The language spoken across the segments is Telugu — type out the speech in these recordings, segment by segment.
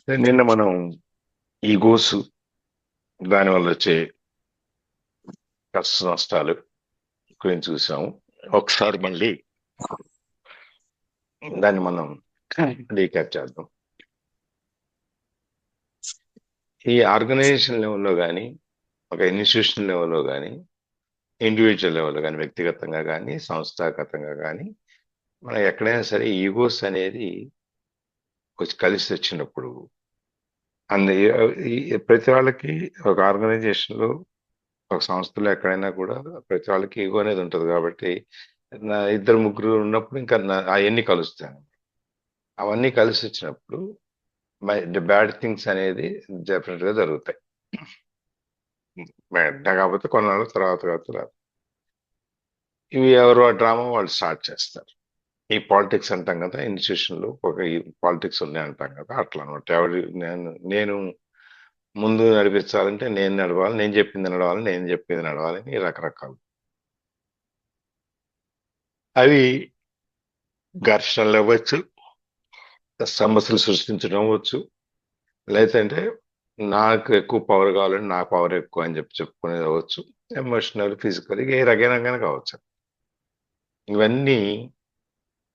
నిన్న మనం ఈగోస్ దానివల్ల వచ్చే కష్ట నష్టాలు గురించి చూసాము. ఒకసారి మళ్ళీ దాన్ని మనం రీక్యాప్ చేద్దాం. ఈ ఆర్గనైజేషన్ లెవెల్లో కానీ, ఒక ఇన్స్టిట్యూషన్ లెవెల్లో కానీ, ఇండివిజువల్ లెవెల్లో కానీ, వ్యక్తిగతంగా కానీ, సంస్థాగతంగా కానీ, మనం ఎక్కడైనా సరే ఈగోస్ అనేది కలిసి వచ్చినప్పుడు అందు ప్రతి వాళ్ళకి ఒక ఆర్గనైజేషన్లో, ఒక సంస్థలో ఎక్కడైనా కూడా ప్రతి వాళ్ళకి ఈగో అనేది ఉంటుంది. కాబట్టి ఇద్దరు ముగ్గురు ఉన్నప్పుడు ఇంకా అవన్నీ కలుస్తాయి. అవన్నీ కలిసి వచ్చినప్పుడు బ్యాడ్ థింగ్స్ అనేది డెఫినెట్ గా జరుగుతాయి. కాకపోతే కొన్నాళ్ళ తర్వాత రాదు. ఇవి ఎవరు ఆ డ్రామా వాళ్ళు స్టార్ట్ చేస్తారు. ఈ పాలిటిక్స్ అంటాం కదా, ఇన్స్టిట్యూషన్ లో ఒక పాలిటిక్స్ ఉన్నాయి అంటాం కదా, అట్లా అనమాట. ఎవరు నేను ముందు నడిపించాలంటే నేను నడవాలి, నేను చెప్పింది నడవాలి, నేను చెప్పింది నడవాలని రకరకాలు. అవి ఘర్షణలు అవ్వచ్చు, సమస్యలు సృష్టించడం అవ్వచ్చు, లేదంటే నాకు ఎక్కువ పవర్ కావాలని నా పవర్ ఎక్కువ అని చెప్పుకునేది అవ్వచ్చు. ఎమోషనల్, ఫిజికల్, ఏ రకైనా కావచ్చు. ఇవన్నీ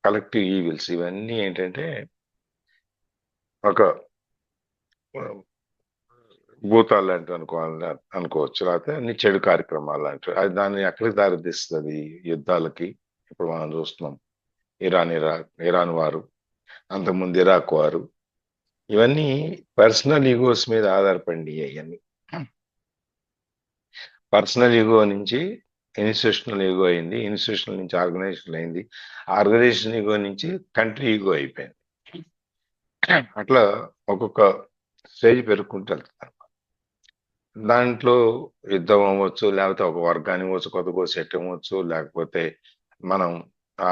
కలెక్టివ్ ఈవిల్స్. ఇవన్నీ ఏంటంటే ఒక భూతాలు లాంటివి అనుకోవచ్చు, లేకపోతే అన్ని చెడు కార్యక్రమాలు లాంటివి. అది దాన్ని ఎక్కడికి దారితీస్తుంది? యుద్ధాలకి. ఇప్పుడు మనం చూస్తున్నాం, ఇరాన్ వారు, అంతకుముందు ఇరాక్ వారు. ఇవన్నీ పర్సనల్ ఈగోస్ మీద ఆధారపడి అవన్నీ. పర్సనల్ ఈగో నుంచి ఇన్స్టిట్యూషనల్ ఈగో అయింది, ఇన్స్టిట్యూషనల్ నుంచి ఆర్గనైజేషన్ అయింది, ఆర్గనైజేషన్ ఈగో నుంచి కంట్రీ ఈగో అయిపోయింది. అట్లా ఒక్కొక్క స్టేజ్ పెరుగుకుంటూ వెళ్తారు. దాంట్లో యుద్ధం అవ్వచ్చు, లేకపోతే ఒక వర్గాన్ని అవ్వచ్చు, కొత్తగా సెట్ అవ్వచ్చు, లేకపోతే మనం ఆ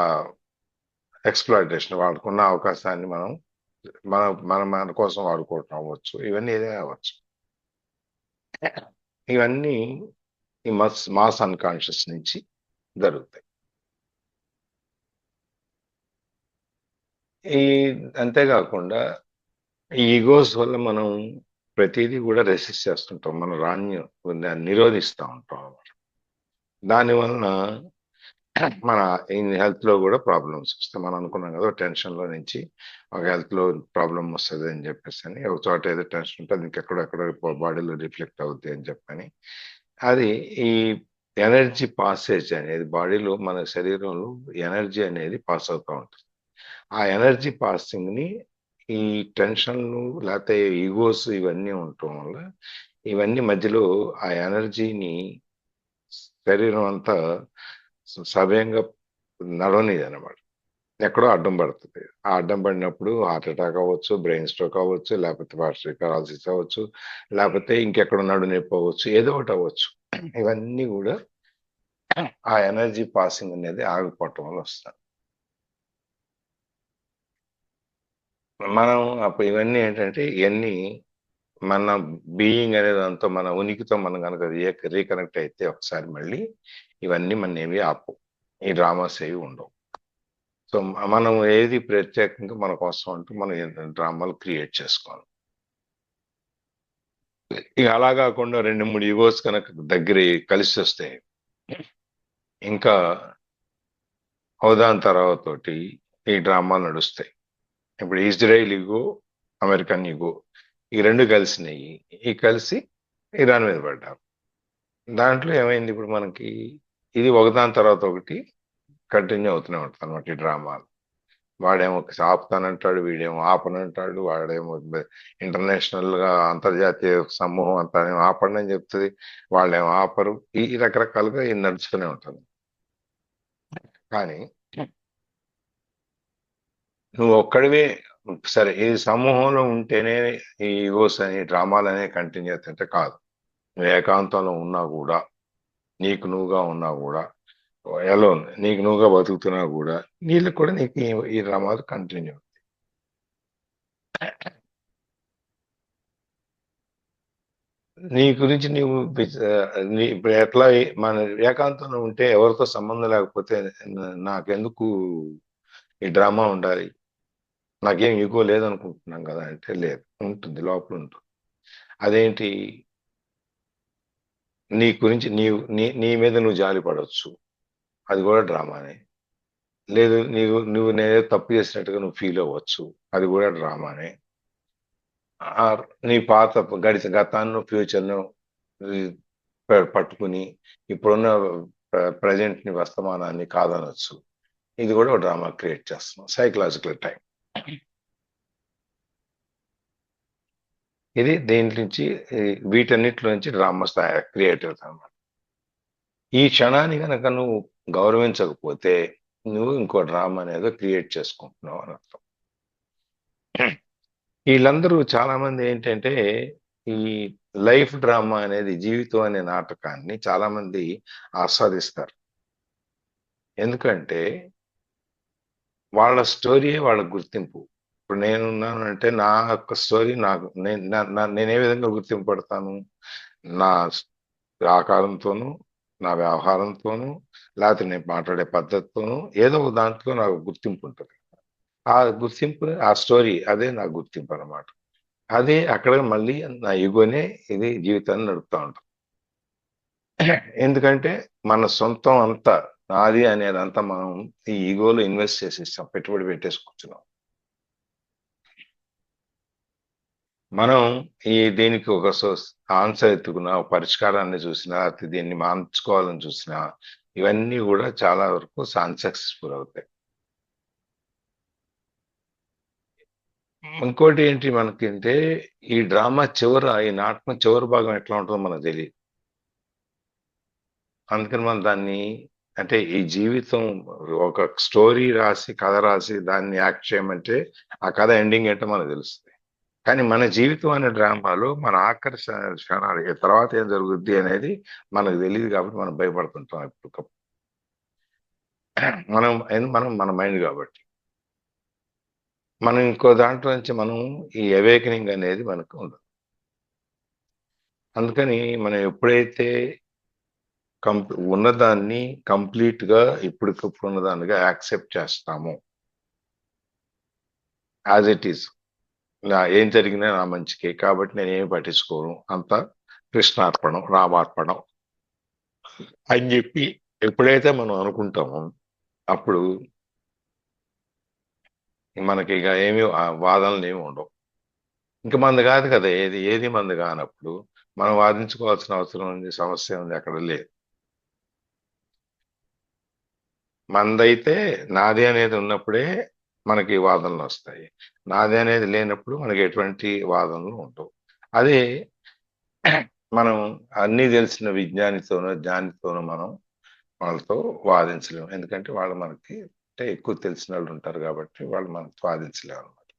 ఎక్స్ప్లాయిటేషన్, వాడుకున్న అవకాశాన్ని మనం మన మన మన కోసం వాడుకోవటం అవ్వచ్చు. ఇవన్నీ ఏదైనా అవ్వచ్చు. ఇవన్నీ ఈ మాస్ అన్కాన్షియస్ నుంచి జరుగుతాయి. ఈ అంతేకాకుండా ఈ ఈగోస్ వల్ల మనం ప్రతిదీ కూడా రెసిస్ట్ చేస్తుంటాం, మనం దాన్ని నిరోధిస్తూ ఉంటాం అన్నమాట. దానివలన మన హెల్త్ లో కూడా ప్రాబ్లమ్స్ వస్తాయి. మనం అనుకున్నాం కదా, టెన్షన్ లో నుంచి ఒక హెల్త్ లో ప్రాబ్లం వస్తుంది అని చెప్పేసి అని, ఒక చోట ఏదో టెన్షన్ ఉంటుంది ఇంకెక్కడెక్కడ బాడీలో రిఫ్లెక్ట్ అవుద్ది అని చెప్పని. అది ఈ ఎనర్జీ పాసేజ్ అనేది బాడీలో, మన శరీరంలో ఎనర్జీ అనేది పాస్ అవుతూ ఉంటుంది. ఆ ఎనర్జీ పాసింగ్ ని ఈ టెన్షన్లు లేకపోతే ఈగోస్ ఇవన్నీ ఉండటం వల్ల, ఇవన్నీ మధ్యలో ఆ ఎనర్జీని శరీరం అంతా సవ్యంగా నడవనిది అనమాట. ఎక్కడో అడ్డం పడుతుంది. ఆ అడ్డం పడినప్పుడు హార్ట్ అటాక్ అవ్వచ్చు, బ్రెయిన్ స్ట్రోక్ అవ్వచ్చు, లేకపోతే పారాలసిస్ అవ్వచ్చు, లేకపోతే ఇంకెక్కడ నడు నొప్పి అవ్వచ్చు, ఏదో ఒకటి అవ్వచ్చు. ఇవన్నీ కూడా ఆ ఎనర్జీ పాసింగ్ అనేది ఆగిపోవటం వల్ల వస్తుంది. మనం అప్పుడు ఇవన్నీ ఏంటంటే, ఇవన్నీ మన బీయింగ్ అనే దాంతో, మన ఉనికితో మనం కనుక రీకనెక్ట్ అయితే ఒకసారి మళ్ళీ ఇవన్నీ మన ఏవి ఆపు, ఈ డ్రామాస్ ఏవి ఉండవు. సో మనం ఏది ప్రత్యేకంగా మన కోసం అంటూ మనం డ్రామాలు క్రియేట్ చేసుకోవాలి. ఇక అలా కాకుండా 2-3 ఈగోస్ కనుక దగ్గర కలిసి వస్తే ఇంకా అవధాంతరాలతోటి ఈ డ్రామాలు నడుస్తాయి. ఇప్పుడు ఇజ్రాయిల్ ఈగో, అమెరికన్ ఈగో, ఈ రెండు కలిసినాయి. ఈ కలిసి ఇరాన్ మీద పడ్డారు. దాంట్లో ఏమైంది, ఇప్పుడు మనకి ఇది ఒకదాని తర్వాత ఒకటి కంటిన్యూ అవుతూనే ఉంటుంది అనమాట ఈ డ్రామాలు. వాడేమో ఆపుతానంటాడు, వీడేమో ఆపనంటాడు, వాడేమో ఇంటర్నేషనల్ గా అంతర్జాతీయ సమూహం అంతా ఆపండి అని చెప్తుంది, వాళ్ళేమో ఆపరు. ఈ రకరకాలుగా ఇది నడుస్తూనే ఉంటుంది. కానీ నువ్వు ఒక్కడివే సరే, ఈ సమూహంలో ఉంటేనే ఈ ఈగోస్ అని డ్రామాలు అనే కంటిన్యూ అవుతుంటే కాదు. నువ్వు ఏకాంతంలో ఉన్నా కూడా, నీకు నువ్వుగా ఉన్నా కూడా, ఎలోన్ నీకు నువ్వుగా బతుకుతున్నా కూడా, నీళ్ళకి కూడా నీకు ఈ డ్రామాలు కంటిన్యూ. నీ గురించి నీవు ఇప్పుడు ఎట్లా మన ఏకాంతంలో ఉంటే, ఎవరితో సంబంధం లేకపోతే నాకెందుకు ఈ డ్రామా ఉండాలి? నాకేం ఈగో లేదనుకుంటున్నాం కదా అంటే లేదు, ఉంటుంది, లోపల ఉంటుంది. అదేంటి? నీ గురించి నీ మీద నువ్వు జాలి పడవచ్చు, అది కూడా డ్రామానే. లేదు, నువ్వు నేనేదో తప్పు చేసినట్టుగా నువ్వు ఫీల్ అవ్వచ్చు, అది కూడా డ్రామానే. నీ పాత గతాన్ని ఫ్యూచర్ను పట్టుకుని ఇప్పుడున్న ప్రజెంట్ ని వర్తమానాన్ని కాదనొచ్చు. ఇది కూడా ఒక డ్రామా క్రియేట్ చేస్తున్నాం, సైకలాజికల్ టైం. ఇది దేని నుంచి, వీటన్నిటిలో నుంచి డ్రామా క్రియేట్ అవుతుంది అనమాట. ఈ క్షణాన్ని కనుక నువ్వు గౌరవించకపోతే నువ్వు ఇంకో డ్రామా అనేది క్రియేట్ చేసుకుంటున్నావు అని అర్థం. వీళ్ళందరూ చాలా మంది ఏంటంటే ఈ లైఫ్ డ్రామా అనేది, జీవితం అనే నాటకాన్ని చాలా మంది ఆస్వాదిస్తారు. ఎందుకంటే వాళ్ళ స్టోరీయే వాళ్ళ గుర్తింపు. ఇప్పుడు నేనున్నాను అంటే నా యొక్క స్టోరీ నాకు, నేను ఏ విధంగా గుర్తింపు పడతాను? నా ఆకారంతోనూ, నా వ్యవహారంతోనూ, లేకపోతే నేను మాట్లాడే పద్ధతితోనూ, ఏదో ఒక దాంట్లో నాకు గుర్తింపు ఉంటుంది. ఆ గుర్తింపు, ఆ స్టోరీ, అదే నా గుర్తింపు అనమాట. అదే అక్కడ మళ్ళీ నా ఈగోనే ఇది జీవితాన్ని నడుపుతా ఉంటాం. ఎందుకంటే మన సొంతం అంతా నాది అనేదంతా మనం ఈ ఈగోలో ఇన్వెస్ట్ చేసేస్తాం, పెట్టుబడి పెట్టేసుకుంటున్నాం. మనం దీనికి ఒక ఆన్సర్ ఎత్తుకున్నా, ఒక పరిష్కారాన్ని చూసినా, లేకపోతే దీన్ని మార్చుకోవాలని చూసినా, ఇవన్నీ కూడా చాలా వరకు అన్సక్సెస్ఫుల్ అవుతాయి. ఇంకోటి ఏంటి మనకంటే, ఈ డ్రామా ఈ నాటకం చివరి భాగం ఎట్లా ఉంటుందో మనకు తెలియదు. అందుకని మనం దాన్ని, అంటే ఈ జీవితం ఒక స్టోరీ రాసి, కథ రాసి దాన్ని యాక్ట్ చేయమంటే ఆ కథ ఎండింగ్ ఏంటో మనకు తెలుస్తుంది. కానీ మన జీవితం అనే డ్రామాలో మన ఆఖరి క్షణాలు తర్వాత ఏం జరుగుద్ది అనేది మనకు తెలియదు, కాబట్టి మనం భయపడుతుంటాం ఎప్పుడు. మనం మన మైండ్ కాబట్టి మనం ఇంకో దాంట్లో నుంచి మనం ఈ అవేకనింగ్ అనేది మనకు ఉండదు. అందుకని మనం ఎప్పుడైతే ఉన్నదాన్ని కంప్లీట్ గా ఇప్పటికప్పుడు ఉన్నదానిగా యాక్సెప్ట్ చేస్తాము, యాజ్ ఇట్ ఈస్, ఏం జరిగినా నా మంచికే కాబట్టి నేను ఏమి పట్టించుకోను, అంత కృష్ణార్పణం, రామార్పణం అని చెప్పి ఎప్పుడైతే మనం అనుకుంటామో అప్పుడు మనకి ఇక ఏమి వాదనలు ఏమి ఉండవు. ఇంక మంది కాదు కదా, ఏది మంది కానప్పుడు మనం వాదించుకోవాల్సిన అవసరం ఉంది, సమస్య ఉంది అక్కడ లేదు. మందైతే నాది అనేది ఉన్నప్పుడే మనకి వాదనలు వస్తాయి, నాది అనేది లేనప్పుడు మనకి ఎటువంటి వాదనలు ఉండవు. అదే మనం అన్నీ తెలిసిన విజ్ఞానితోనో జ్ఞానితోనో మనం వాళ్ళతో వాదించలేము, ఎందుకంటే వాళ్ళు మనకి అంటే ఎక్కువ తెలిసిన వాళ్ళు ఉంటారు కాబట్టి వాళ్ళు మనతో వాదించలేము అనమాట.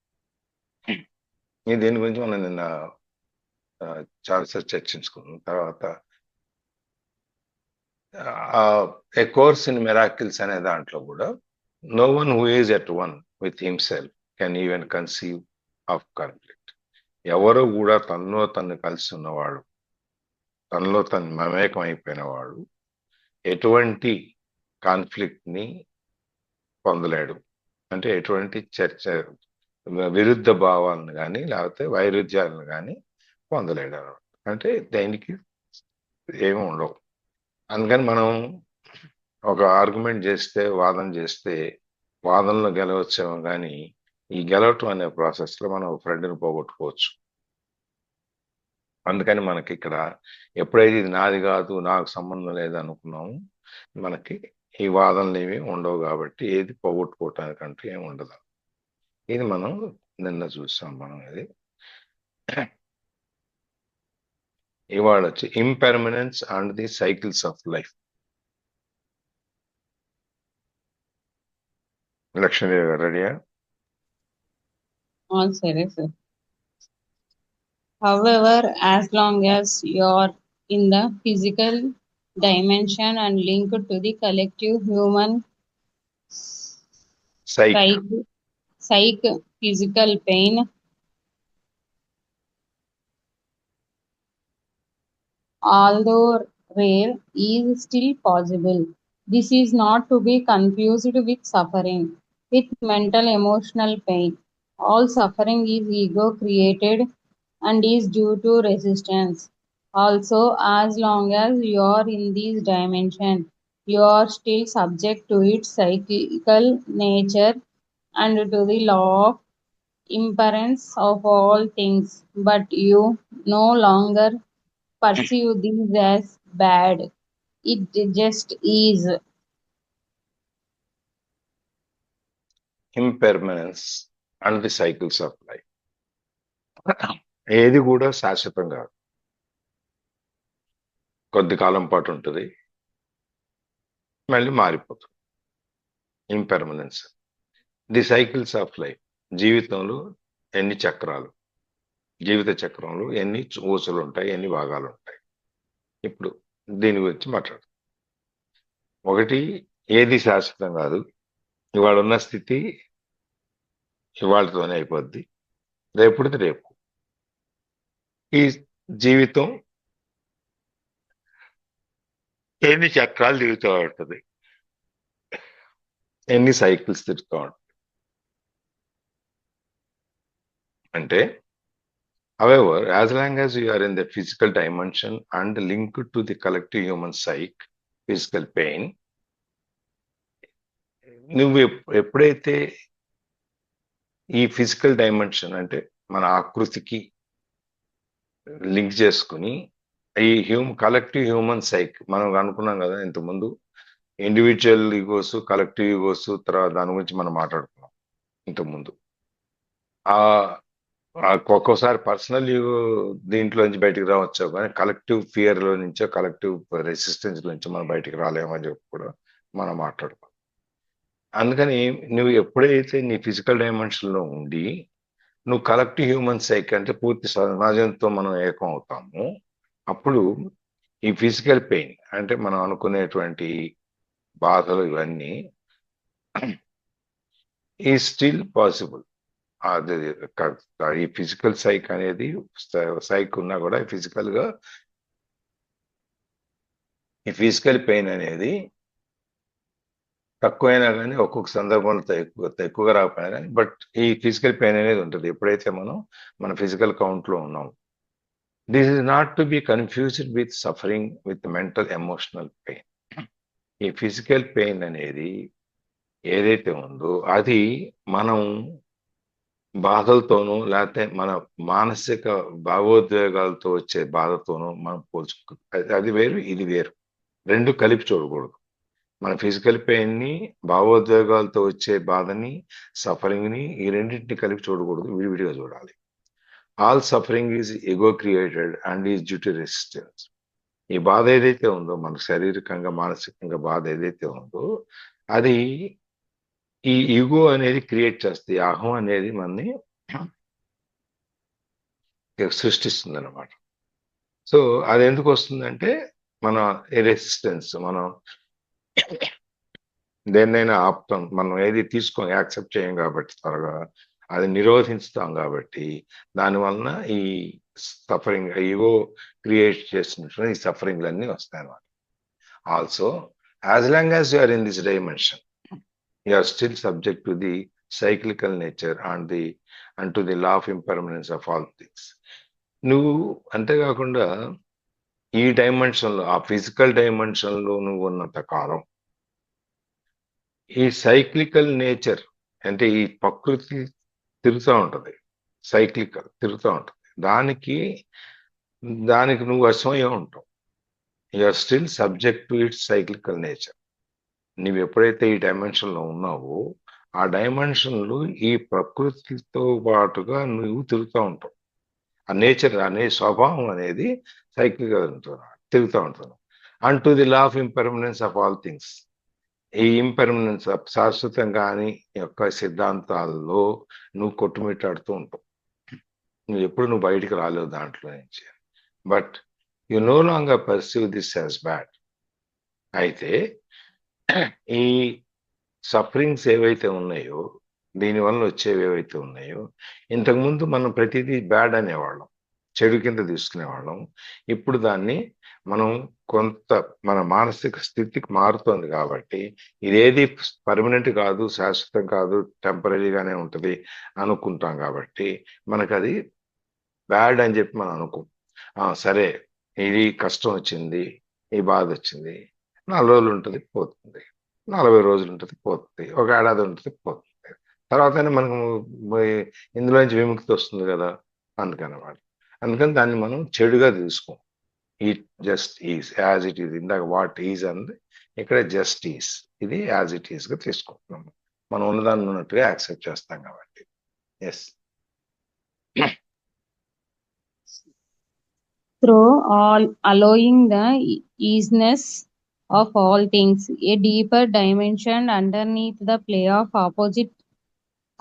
దీని గురించి మనం నిన్న చాలాసార్లు చర్చించుకున్నాం. తర్వాత ఏ కోర్స్ ఇన్ మిరాకిల్స్ అనే దాంట్లో కూడా, no one who is at one with himself can even conceive of conflict. ఎవరు కూడా తనలో తను కలిసి ఉన్నవాడు, తనలో తను మమేకం అయిపోయిన వాడు ఎటువంటి కాన్ఫ్లిక్ట్ ని పొందలేడు. అంటే ఎటువంటి చర్చ, విరుద్ధ భావాలను కానీ లేకపోతే వైరుధ్యాలను కానీ పొందలేడు అనమాట. అంటే దేనికి ఏమి ఉండవు. అందుకని మనం ఒక ఆర్గ్యుమెంట్ చేస్తే, వాదన చేస్తే వాదనలో గెలవచ్చేమో కానీ ఈ గెలవటం అనే ప్రాసెస్ లో మనం ఫ్రెండ్ని పోగొట్టుకోవచ్చు. అందుకని మనకి ఇక్కడ ఎప్పుడైతే ఇది నాది కాదు, నాకు సంబంధం లేదు అనుకున్నాము, మనకి ఈ వాదనలు ఏమి ఉండవు కాబట్టి ఏది పోగొట్టుకోవటానికంటూ ఏమి ఉండదు. ఇది మనం నిన్న చూసాం. మనం ఇది ఇవాళ వచ్చి impermanence and the cycles of life. Lakshmidevi గారు రెడీయా? సరే sir. However, as long as you're in the physical dimension and linked to the collective human psyche, physical pain, although rare, is still possible. This is not to be confused with suffering, with mental emotional pain, All suffering is ego created and is due to resistance. Also, as long as you are in this dimension, you are still subject to its cyclical nature and to the law of impermanence of all things, but you no longer perceive this as bad. It just is. Impermanence and the cycles of life. ఏది కూడా శాశ్వతం కాదు, కొద్ది కాలం పాటు ఉంటుంది, మళ్ళీ మారిపోతుంది. ఇంపెర్మనెన్స్, ది సైకిల్స్ ఆఫ్ లైఫ్. జీవితంలో ఎన్ని చక్రాలు, జీవిత చక్రంలో ఎన్ని ఊసలు ఉంటాయి, ఎన్ని భాగాలు ఉంటాయి. ఇప్పుడు దీని గురించి మాట్లాడు. ఒకటి, ఏది శాశ్వతం కాదు. ఇవాళ ఉన్న స్థితి ఇవాళతోనే అయిపోద్ది, రేపుడిది రేపు. ఈ జీవితం ఎన్ని చక్రాలు తిరుగుతూ ఉంటుంది, ఎన్ని సైకిల్స్ తిరుగుతూ ఉంటుంది. అంటే however, as long as you are in the physical dimension and linked to the collective human psyche, physical pain, నువ్వు ఎప్పుడైతే ఈ ఫిజికల్ డైమెన్షన్ అంటే మన ఆకృతికి లింక్ చేసుకుని ఈ కలెక్టివ్ హ్యూమన్ సైక్, మనం అనుకున్నాం కదా ఇంతకుముందు, ఇండివిజువల్ ఈగోస్, కలెక్టివ్ ఈగోస్, తర్వాత దాని గురించి మనం మాట్లాడుకున్నాం ఇంతకుముందు. ఒక్కోసారి పర్సనల్ దీంట్లోంచి బయటికి రావచ్చు, కానీ కలెక్టివ్ ఫియర్ లో నుంచో కలెక్టివ్ రెసిస్టెన్స్ నుంచో మనం బయటికి రాలేమని చెప్పి కూడా మనం మాట్లాడుకోవాలి. అందుకని నువ్వు ఎప్పుడైతే నీ ఫిజికల్ డైమెన్షన్ లో ఉండి నువ్వు కలెక్టివ్ హ్యూమన్ సైక్ అంటే పూర్తి సమాజంతో మనం ఏకం అవుతాము, అప్పుడు ఈ ఫిజికల్ పెయిన్ అంటే మనం అనుకునేటువంటి బాధలు ఇవన్నీ ఈ స్టిల్ పాసిబుల్. అది ఈ ఫిజికల్ సైక్ అనేది సైక్ ఉన్నా కూడా ఫిజికల్ గా ఈ ఫిజికల్ పెయిన్ అనేది తక్కువైనా కానీ ఒక్కొక్క సందర్భంలో ఎక్కువగా రాకపోయినా కానీ, బట్ ఈ ఫిజికల్ పెయిన్ అనేది ఉంటుంది ఎప్పుడైతే మనం మన ఫిజికల్ కౌంట్ లో ఉన్నాం. This is not to be confused with suffering with mental emotional pain. ఈ ఫిజికల్ పెయిన్ అనేది ఏదైతే ఉందో అది మనం బాధలతోనూ లేకపోతే మన మానసిక భావోద్వేగాలతో వచ్చే బాధతోనూ మనం పోల్చుకో, అది వేరు ఇది వేరు, రెండు కలిపి చూడకూడదు. మన ఫిజికల్ పెయిన్ ని, భావోద్వేగాలతో వచ్చే బాధని, సఫరింగ్ ని, ఈ రెండింటిని కలిపి చూడకూడదు, విడివిడిగా చూడాలి. All suffering is ago created and is due to resistance. ఈ బాధ ఏదైతే ఉందో మన శారీరకంగా మానసికంగా బాధ ఏదైతే ఉందో అది ఈ ఈగో అనేది క్రియేట్ చేస్తుంది, అహం అనేది మనని సృష్టిస్తుంది అనమాట. సో అది ఎందుకు వస్తుందంటే మన రెసిస్టెన్స్, మనం దేన్నైనా ఆపుతాం, మనం ఏది తీసుకొని యాక్సెప్ట్ చేయం కాబట్టి త్వరగా అది నిరోధిస్తాం కాబట్టి దానివలన ఈ సఫరింగ్, ఈగో క్రియేట్ చేసినటువంటి ఈ సఫరింగ్లన్నీ వస్తాయి అన్నమాట. Also as long as you are in this dimension, you are still subject to the cyclical nature and to the law of impermanence of all things. నువ్వు అంతేకాకుండా ఈ డైమెన్షన్ లో, ఆ ఫిజికల్ డైమెన్షన్ లో నువ్వు ఉన్నంత కాలం ఈ సైక్లికల్ నేచర్ అంటే ఈ ప్రకృతి తిరుగుతూ ఉంటది, సైక్లికల్ తిరుగుతూ ఉంటది, దానికి నువ్వు అసమయం ఉంటావు. You are still subject to its cyclical nature. నువ్వు ఎప్పుడైతే ఈ డైమెన్షన్ లో ఉన్నావో ఆ డైమెన్షన్లు ఈ ప్రకృతితో పాటుగా నువ్వు తిరుగుతూ ఉంటావు. ఆ నేచర్ అనే స్వభావం అనేది సైకిల్గా తిరుగుతూ ఉంటుంది. And to the law of impermanence of all things. ఈ ఇంపెర్మనెన్స్ శాశ్వతంగా అని యొక్క సిద్ధాంతాల్లో నువ్వు కొట్టుమిట్టాడుతూ ఉంటావు. నువ్వు బయటికి రాలేవు దాంట్లో నుంచి. But you know longer perceive this as bad. అయితే ఈ సఫరింగ్స్ ఏవైతే ఉన్నాయో, దీనివల్ల వచ్చేవి ఏవైతే ఉన్నాయో, ఇంతకుముందు మనం ప్రతిదీ బ్యాడ్ అనేవాళ్ళం, చెడు కింద తీసుకునేవాళ్ళం. ఇప్పుడు దాన్ని మనం కొంత మన మానసిక స్థితికి మారుతోంది కాబట్టి ఇదేది పర్మనెంట్ కాదు, శాశ్వతం కాదు, టెంపరీగానే ఉంటది అనుకుంటాం కాబట్టి మనకది బ్యాడ్ అని చెప్పి మనం అనుకోం. సరే, ఇది కష్టం వచ్చింది, ఈ బాధ వచ్చింది, 4 రోజులు ఉంటుంది పోతుంది, 40 రోజులు ఉంటుంది పోతుంది, ఒక ఏడాది ఉంటుంది పోతుంది, తర్వాతనే మనకు ఇందులోంచి విముక్తి వస్తుంది కదా, అందుకనమాట. అందుకని దాన్ని మనం చెడుగా తీసుకోం. It just is as it is. ఇందాక వాట్ ఈజ్ అంది, ఇక్కడ జస్ట్ ఈజ్, ఇది యాజ్ ఇట్ ఈజ్ గా తీసుకుంటున్నాం. మనం ఉన్నదాన్ని ఉన్నట్టుగా యాక్సెప్ట్ చేస్తాం కాబట్టి. Yes. Through all allowing the easiness of all things, a deeper dimension underneath the play of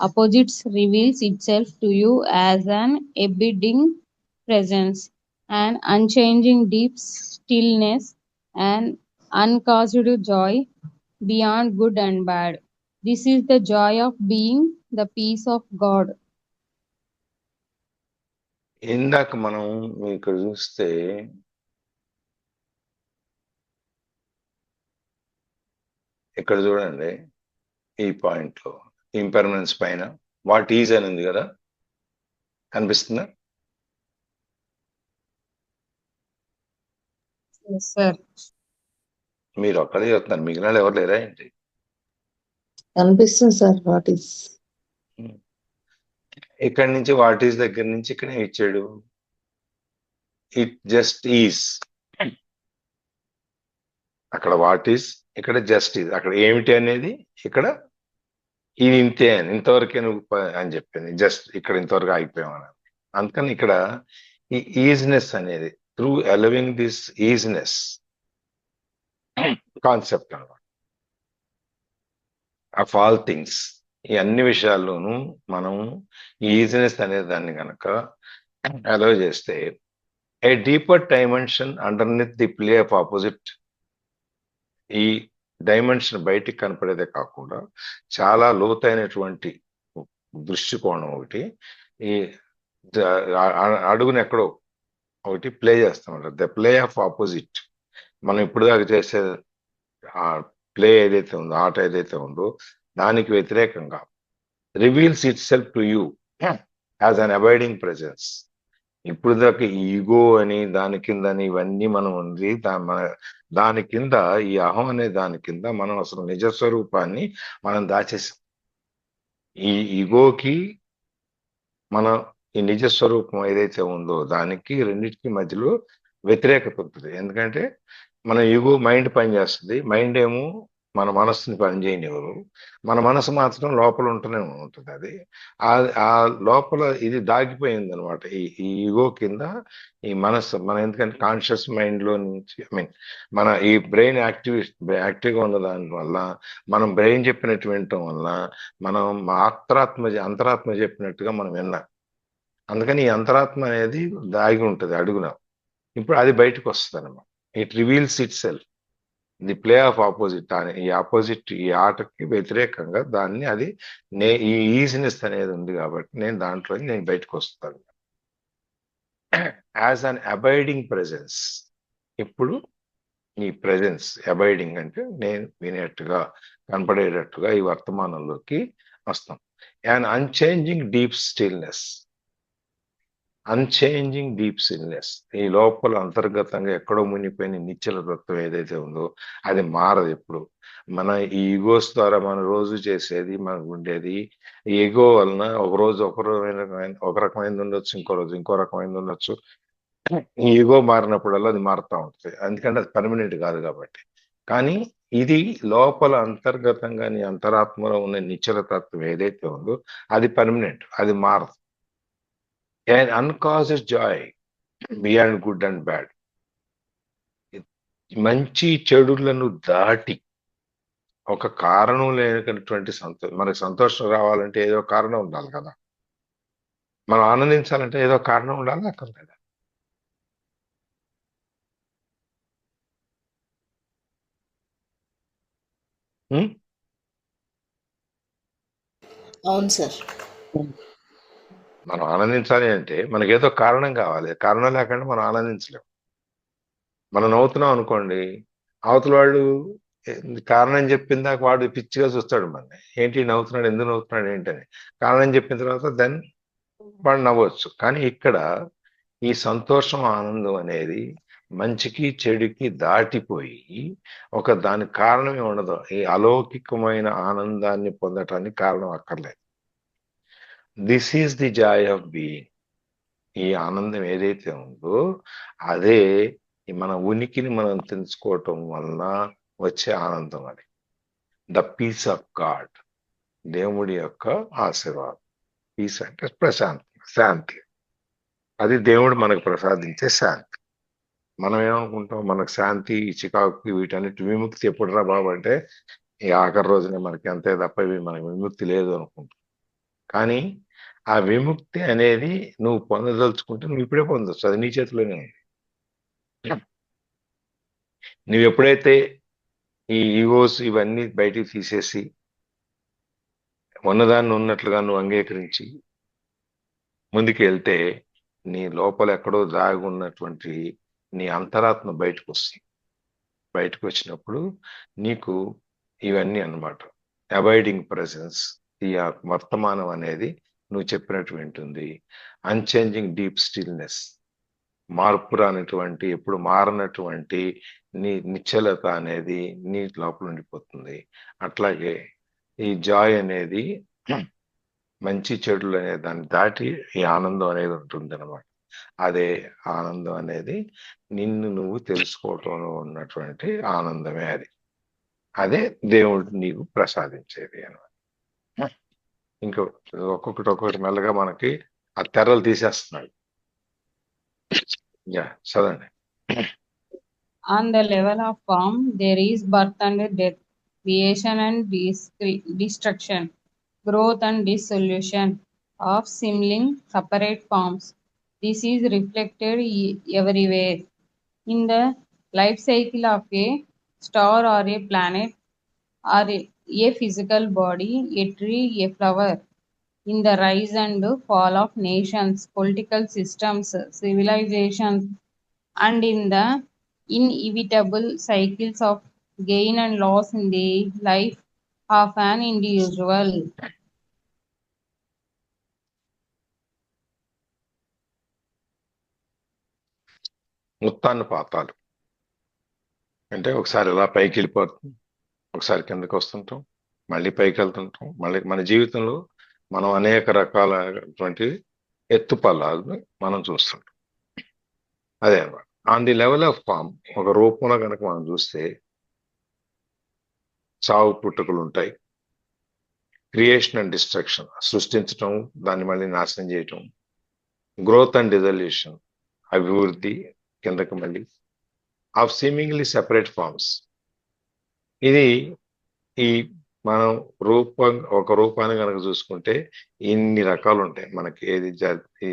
opposites reveals itself to you as an abiding presence, an unchanging deep stillness, an uncaused joy beyond good and bad. This is the joy of being, the peace of God. ఇందాక మనం ఇక్కడ చూస్తే ఇక్కడ చూడండి, ఈ పాయింట్ లో ఇంపర్మనెన్స్ పైన వాట్ ఈజ్ అని ఉంది కదా, కనిపిస్తుందా? Yes, sir. మీరు ఒక్కడే చెప్తున్నారు, మిగిలిన వాళ్ళు ఎవరు లేరా ఏంటి? కనిపిస్తుంది సార్ వాట్ ఈస్. ఇక్కడి నుంచి వాట్ ఈజ్ దగ్గర నుంచి ఇక్కడ ఇచ్చాడు, ఇట్ జస్ట్ ఈజ్. అక్కడ వాట్ ఈజ్, ఇక్కడ జస్ట్ ఈజ్. అక్కడ ఏమిటి అనేది, ఇక్కడ ఇది ఇంతే అని, ఇంతవరకే నువ్వు అని చెప్పింది, జస్ట్ ఇక్కడ ఇంతవరకు ఆగిపోయామని. అందుకని ఇక్కడ ఈ ఈజినెస్ అనేది, through allowing this easiness concept అనమాట ఆఫ్ ఆల్ థింగ్స్. ఈ అన్ని విషయాల్లోనూ మనం ఈ ఈజినెస్ అనే దాన్ని కనుక అలౌ చేస్తే, a deeper dimension underneath the play of opposite, ఈ డైమెన్షన్ బయటికి కనపడేదే కాకుండా చాలా లోతైనటువంటి దృష్టికోణం ఒకటి ఈ అడుగున ఎక్కడో ఒకటి ప్లే చేస్తామంటారు. The play of opposite. మనం ఇప్పుడు దాకా చేసే ఆ ప్లే ఏదైతే ఉందో, ఆట ఏదైతే ఉందో, దానికి వ్యతిరేకంగా reveals it self to you as an abiding presence. ఇప్పుడు దాకా ఈగో అని దాని కింద ఇవన్నీ మనం ఉంది, దాని కింద ఈ అహం అనే దాని కింద మనం అసలు నిజ స్వరూపాన్ని మనం దాచేసాం. ఈ ఈగోకి మన ఈ నిజ స్వరూపం ఏదైతే ఉందో దానికి రెండింటికి మధ్యలో వ్యతిరేకత ఉంటుంది. ఎందుకంటే మన ఈగో మైండ్ పనిచేస్తుంది, మైండ్ ఏమో మన మనస్సుని పనిచేయనివ్వరు, మన మనసు మాత్రం లోపల ఉంటూనే ఉంటుంది. అది ఆ లోపల ఇది దాగిపోయింది అనమాట. ఈ ఈగో కింద ఈ మనస్సు మన, ఎందుకంటే కాన్షియస్ మైండ్ లో నుంచి మన ఈ బ్రెయిన్ యాక్టివ్గా ఉన్న దాని వల్ల, మనం బ్రెయిన్ చెప్పినట్టు వినటం వల్ల మనం అంతరాత్మ చెప్పినట్టుగా మనం విన్నాం. అందుకని ఈ అంతరాత్మ అనేది దాగి ఉంటుంది అడుగున. ఇప్పుడు అది బయటకు వస్తుంది అనమాట. It reveals it self, the play of opposite. ఈ ఆపోజిట్, ఈ ఆటకి వ్యతిరేకంగా దాన్ని అది ఈ ఈజినెస్ అనేది ఉంది కాబట్టి నేను బయటకు వస్తాను యాజ్ అన్ అబైడింగ్ ప్రెజెన్స్. ఇప్పుడు ఈ ప్రెజెన్స్ అబైడింగ్ అంటే నేను వినేట్టుగా, కనపడేటట్టుగా ఈ వర్తమానంలోకి వస్తాం. And unchanging deep stillness. Unchanging deep stillness, ఈ లోపల అంతర్గతంగా ఎక్కడో మునిపోయిన నిశ్చల తత్వం ఏదైతే ఉందో అది మారదు ఎప్పుడు. మన ఈ ఈగోస్ ద్వారా మనం రోజు చేసేది, మనకు ఉండేది ఈగో వలన ఒక రోజు ఒక రకమైనది ఉండొచ్చు, ఇంకో రోజు ఇంకో రకమైనది ఉండొచ్చు. ఈగో మారినప్పుడల్లా అది మారుతూ ఉంటుంది, ఎందుకంటే అది పర్మనెంట్ కాదు కాబట్టి. కానీ ఇది లోపల అంతర్గతంగా నీ అంతరాత్మలో ఉన్న నిశ్చల తత్వం ఏదైతే ఉందో అది పర్మనెంట్, అది మారదు. An uncaused joy beyond good and bad. మంచి చెడులను దాటి ఒక కారణం లేనటువంటి మనకి సంతోషం రావాలంటే ఏదో కారణం ఉండాలి కదా, మనం ఆనందించాలంటే ఏదో కారణం ఉండాలి అక్కర్లేదా? అవును సార్. మనం ఆనందించాలి అంటే మనకేదో కారణం కావాలి. కారణం లేకుండా మనం ఆనందించలేం. మనం నవ్వుతున్నాం అనుకోండి, అవతల వాడు ఎ కారణం చెప్పిన దాకా వాడు పిచ్చిగా చూస్తాడు మనల్ని. ఏంటి నవ్వుతున్నాడు? ఎందుకు నవ్వుతున్నాడు ఏంటని. కారణం చెప్పిన తర్వాత దెన్ వాడు నవ్వచ్చు. కానీ ఇక్కడ ఈ సంతోషం, ఆనందం అనేది మంచికి, చెడుకి దాటిపోయి దానికి కారణమే ఉండదు. ఈ అలౌకికమైన ఆనందాన్ని పొందటానికి కారణం అక్కర్లేదు. This is the Joy of being. ఈ ఆనందం ఏదైతే ఉందో అదే మన ఉనికిని మనం తెలుసుకోవటం వలన వచ్చే ఆనందం అది. ద పీస్ ఆఫ్ గాడ్, దేవుడి యొక్క ఆశీర్వాదం. పీస్ అంటే ప్రశాంతి, శాంతి. అది దేవుడు మనకు ప్రసాదించే శాంతి. మనం ఏమనుకుంటాం, మనకు శాంతి, చికాకు, వీటన్నిటి విముక్తి ఎప్పుడురా బాబు అంటే ఈ ఆఖరి రోజునే మనకి అంతే తప్ప ఇవి మనకి విముక్తి లేదు అనుకుంటాం. కానీ ఆ విముక్తి అనేది నువ్వు పొందదలుచుకుంటే నువ్వు ఇప్పుడే పొందొచ్చు. అది నీ చేతిలోనే ఉంది. నువ్వు ఎప్పుడైతే ఈ ఈగోస్ ఇవన్నీ బయటికి తీసేసి ఉన్నదాన్ని ఉన్నట్లుగా నువ్వు అంగీకరించి ముందుకు వెళ్తే నీ లోపల ఎక్కడో దాగి ఉన్నటువంటి నీ అంతరాత్మ బయటకు వస్తుంది. బయటకు వచ్చినప్పుడు నీకు ఇవన్నీ అన్నమాట. అబాయిడింగ్ ప్రెసెన్స్, ఈ వర్తమానం అనేది నువ్వు చెప్పినట్టు వింటుంది. అన్చేంజింగ్ డీప్ స్టిల్నెస్, మార్పు రానటువంటి, ఎప్పుడు మారనటువంటి నీ నిశ్చలత అనేది నీ లోపల ఉండిపోతుంది. అట్లాగే ఈ జాయ్ అనేది మంచి చెడులు అనే దాన్ని దాటి ఈ ఆనందం అనేది ఉంటుంది అనమాట. అదే ఆనందం అనేది నిన్ను నువ్వు తెలుసుకోవటంలో ఉన్నటువంటి ఆనందమే అది. అదే దేవుడు నీకు ప్రసాదించేది అనమాట. ఇంకో ఒక్కొక్కటి మెల్లగా మనకి ఆ తెరలు తీసేస్తున్నాడు. చదండి. On the level of form, there is birth and death, creation and destruction, growth and dissolution of seeming separate forms. This is reflected everywhere. In the life cycle of a star or a planet or a physical body, a tree, a flower. In the rise and fall of nations, political systems, civilizations, and in the inevitable cycles of gain and loss in the life of an individual. ముత్తాన్ని పాతాలు అంటే ఒకసారి ఇలా పైకి వెళ్ళిపోతాం, ఒకసారి కిందకి వస్తుంటాం, మళ్ళీ పైకి వెళ్తుంటాం. మళ్ళీ మన జీవితంలో మనం అనేక రకాలైనటువంటి ఎత్తుపల్లాలను మనం చూస్తుంటాం. అదే అనమాట. On the level of form, ఒక రూపంలో కనుక మనం చూస్తే చావు పుట్టుకలు ఉంటాయి. క్రియేషన్ అండ్ డిస్ట్రక్షన్, సృష్టించటం, దాన్ని మళ్ళీ నాశనం చేయటం. గ్రోత్ అండ్ డిజల్యూషన్, అభివృద్ధి, కిందకి మళ్ళీ. Of seemingly separate forms. ఇది ఈ మనం ఒక రూపాన్ని కనుక చూసుకుంటే ఇన్ని రకాలు ఉంటాయి మనకి. ఈ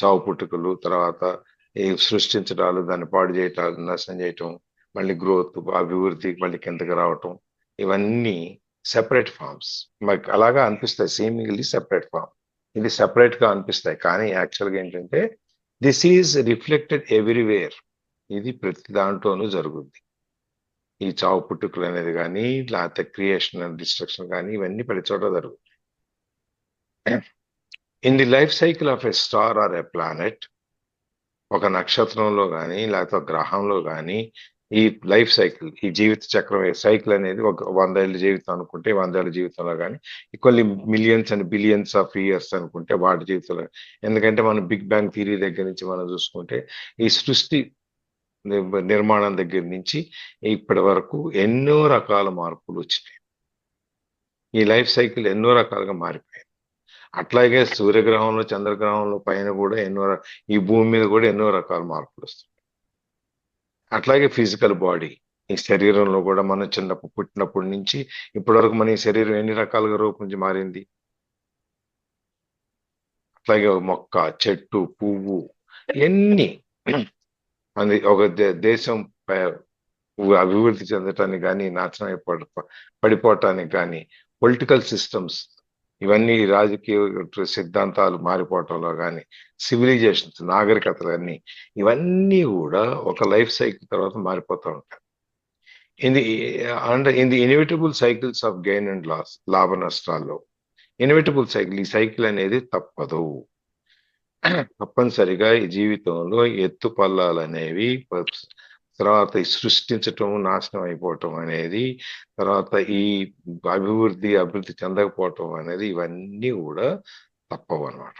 చావు పుట్టుకలు, తర్వాత ఈ సృష్టించడాలు, దాన్ని పాడు చేయటాలు, నాశనం చేయటం, మళ్ళీ గ్రోత్, అభివృద్ధి, మళ్ళీ కిందకి రావటం, ఇవన్నీ సెపరేట్ ఫార్మ్స్. మనకి అలాగా అనిపిస్తాయి, సీమింగ్లీ సెపరేట్ ఫార్మ్. ఇది సెపరేట్ గా అనిపిస్తాయి, కానీ యాక్చువల్గా ఏంటంటే దిస్ ఈజ్ రిఫ్లెక్టెడ్ ఎవ్రీవేర్. ఇది ప్రతి దాంట్లోనూ జరుగుద్ది. ఈ చావు పుట్టుకలు అనేది కానీ, లేకపోతే క్రియేషన్ అండ్ డిస్ట్రక్షన్ కానీ, ఇవన్నీ ప్రతి చోట జరుగుతాయి. In the life cycle of a star or a planet, ఒక నక్షత్రంలో కానీ లేకపోతే గ్రహంలో కానీ ఈ లైఫ్ సైకిల్, ఈ జీవిత చక్రం సైకిల్ అనేది ఒక 100 ఏళ్ళ జీవితం అనుకుంటే 100 ఏళ్ళ జీవితంలో కానీ, కొన్ని millions and billions of years అనుకుంటే వాటి జీవితంలో. ఎందుకంటే మనం బిగ్ బ్యాంగ్ థియరీ దగ్గర నుంచి మనం చూసుకుంటే ఈ సృష్టి నిర్మాణం దగ్గర నుంచి ఇప్పటి వరకు ఎన్నో రకాల మార్పులు వచ్చినాయి. ఈ లైఫ్ సైకిల్ ఎన్నో రకాలుగా మారిపోయింది. అట్లాగే సూర్యగ్రహంలో, చంద్రగ్రహంలో పైన కూడా ఈ భూమి మీద కూడా ఎన్నో రకాల మార్పులు వస్తాయి. అట్లాగే ఫిజికల్ బాడీ, ఈ శరీరంలో కూడా మనం పుట్టినప్పటి నుంచి ఇప్పటి వరకు మన ఈ శరీరం ఎన్ని రకాలుగా రూపొంది మారింది. అట్లాగే మొక్క, చెట్టు, పువ్వు, ఎన్ని అది ఒక దేశం అభివృద్ధి చెందటానికి కానీ, నాశనం పడిపోవటానికి కానీ, పొలిటికల్ సిస్టమ్స్, ఇవన్నీ రాజకీయ సిద్ధాంతాలు మారిపోవటంలో కానీ, సివిలైజేషన్స్ నాగరికతలు అన్ని ఇవన్నీ కూడా ఒక లైఫ్ సైకిల్ తర్వాత మారిపోతూ ఉంటాయి. In the inevitable cycles of gain and loss, లాభ నష్టాల్లో ఇన్ఎవిటబుల్ సైకిల్, ఈ సైకిల్ అనేది తప్పదు. తప్పనిసరిగా ఈ జీవితంలో ఎత్తు పల్లాలు అనేవి తర్వాత ఈ సృష్టించటం, నాశనం అయిపోవటం అనేది, తర్వాత ఈ అభివృద్ధి చెందకపోవటం అనేది ఇవన్నీ కూడా తప్పవు అన్నమాట.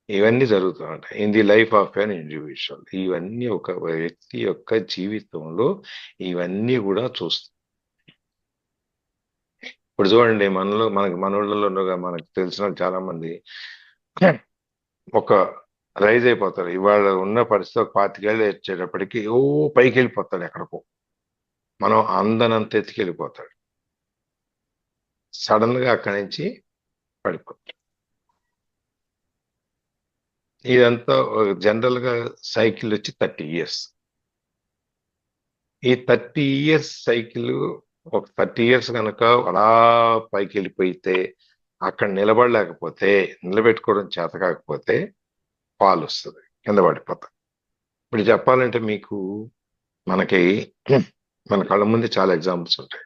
ఇవన్నీ జరుగుతూ ఉంటాయి in the life of an individual. ఇవన్నీ ఒక వ్యక్తి యొక్క జీవితంలో ఇవన్నీ కూడా చూస్తాం. ఇప్పుడు చూడండి, మనోళ్ళలో మనకు తెలిసిన చాలా మంది ఒక రైజ్ అయిపోతారు. ఇవాళ ఉన్న పరిస్థితి ఒక 25 ఏళ్ళు వచ్చేటప్పటికి పైకి వెళ్ళిపోతాడు ఎక్కడికో, మనం అందనంత ఎత్తుకెళ్ళిపోతాడు. సడన్ గా అక్కడి నుంచి పడిపోతాడు. ఇదంతా జనరల్ గా సైకిల్ వచ్చి 30 ఇయర్స్. ఈ 30 ఇయర్స్ సైకిల్, ఒక 30 ఇయర్స్ కనుక అలా పైకి వెళ్ళిపోయితే, అక్కడ నిలబెట్టుకోవడం చేత కాకపోతే పాలు వస్తుంది, కింద పడిపోతాయి. ఇప్పుడు చెప్పాలంటే మీకు మనకి మన కళ్ళ ముందు చాలా ఎగ్జాంపుల్స్ ఉంటాయి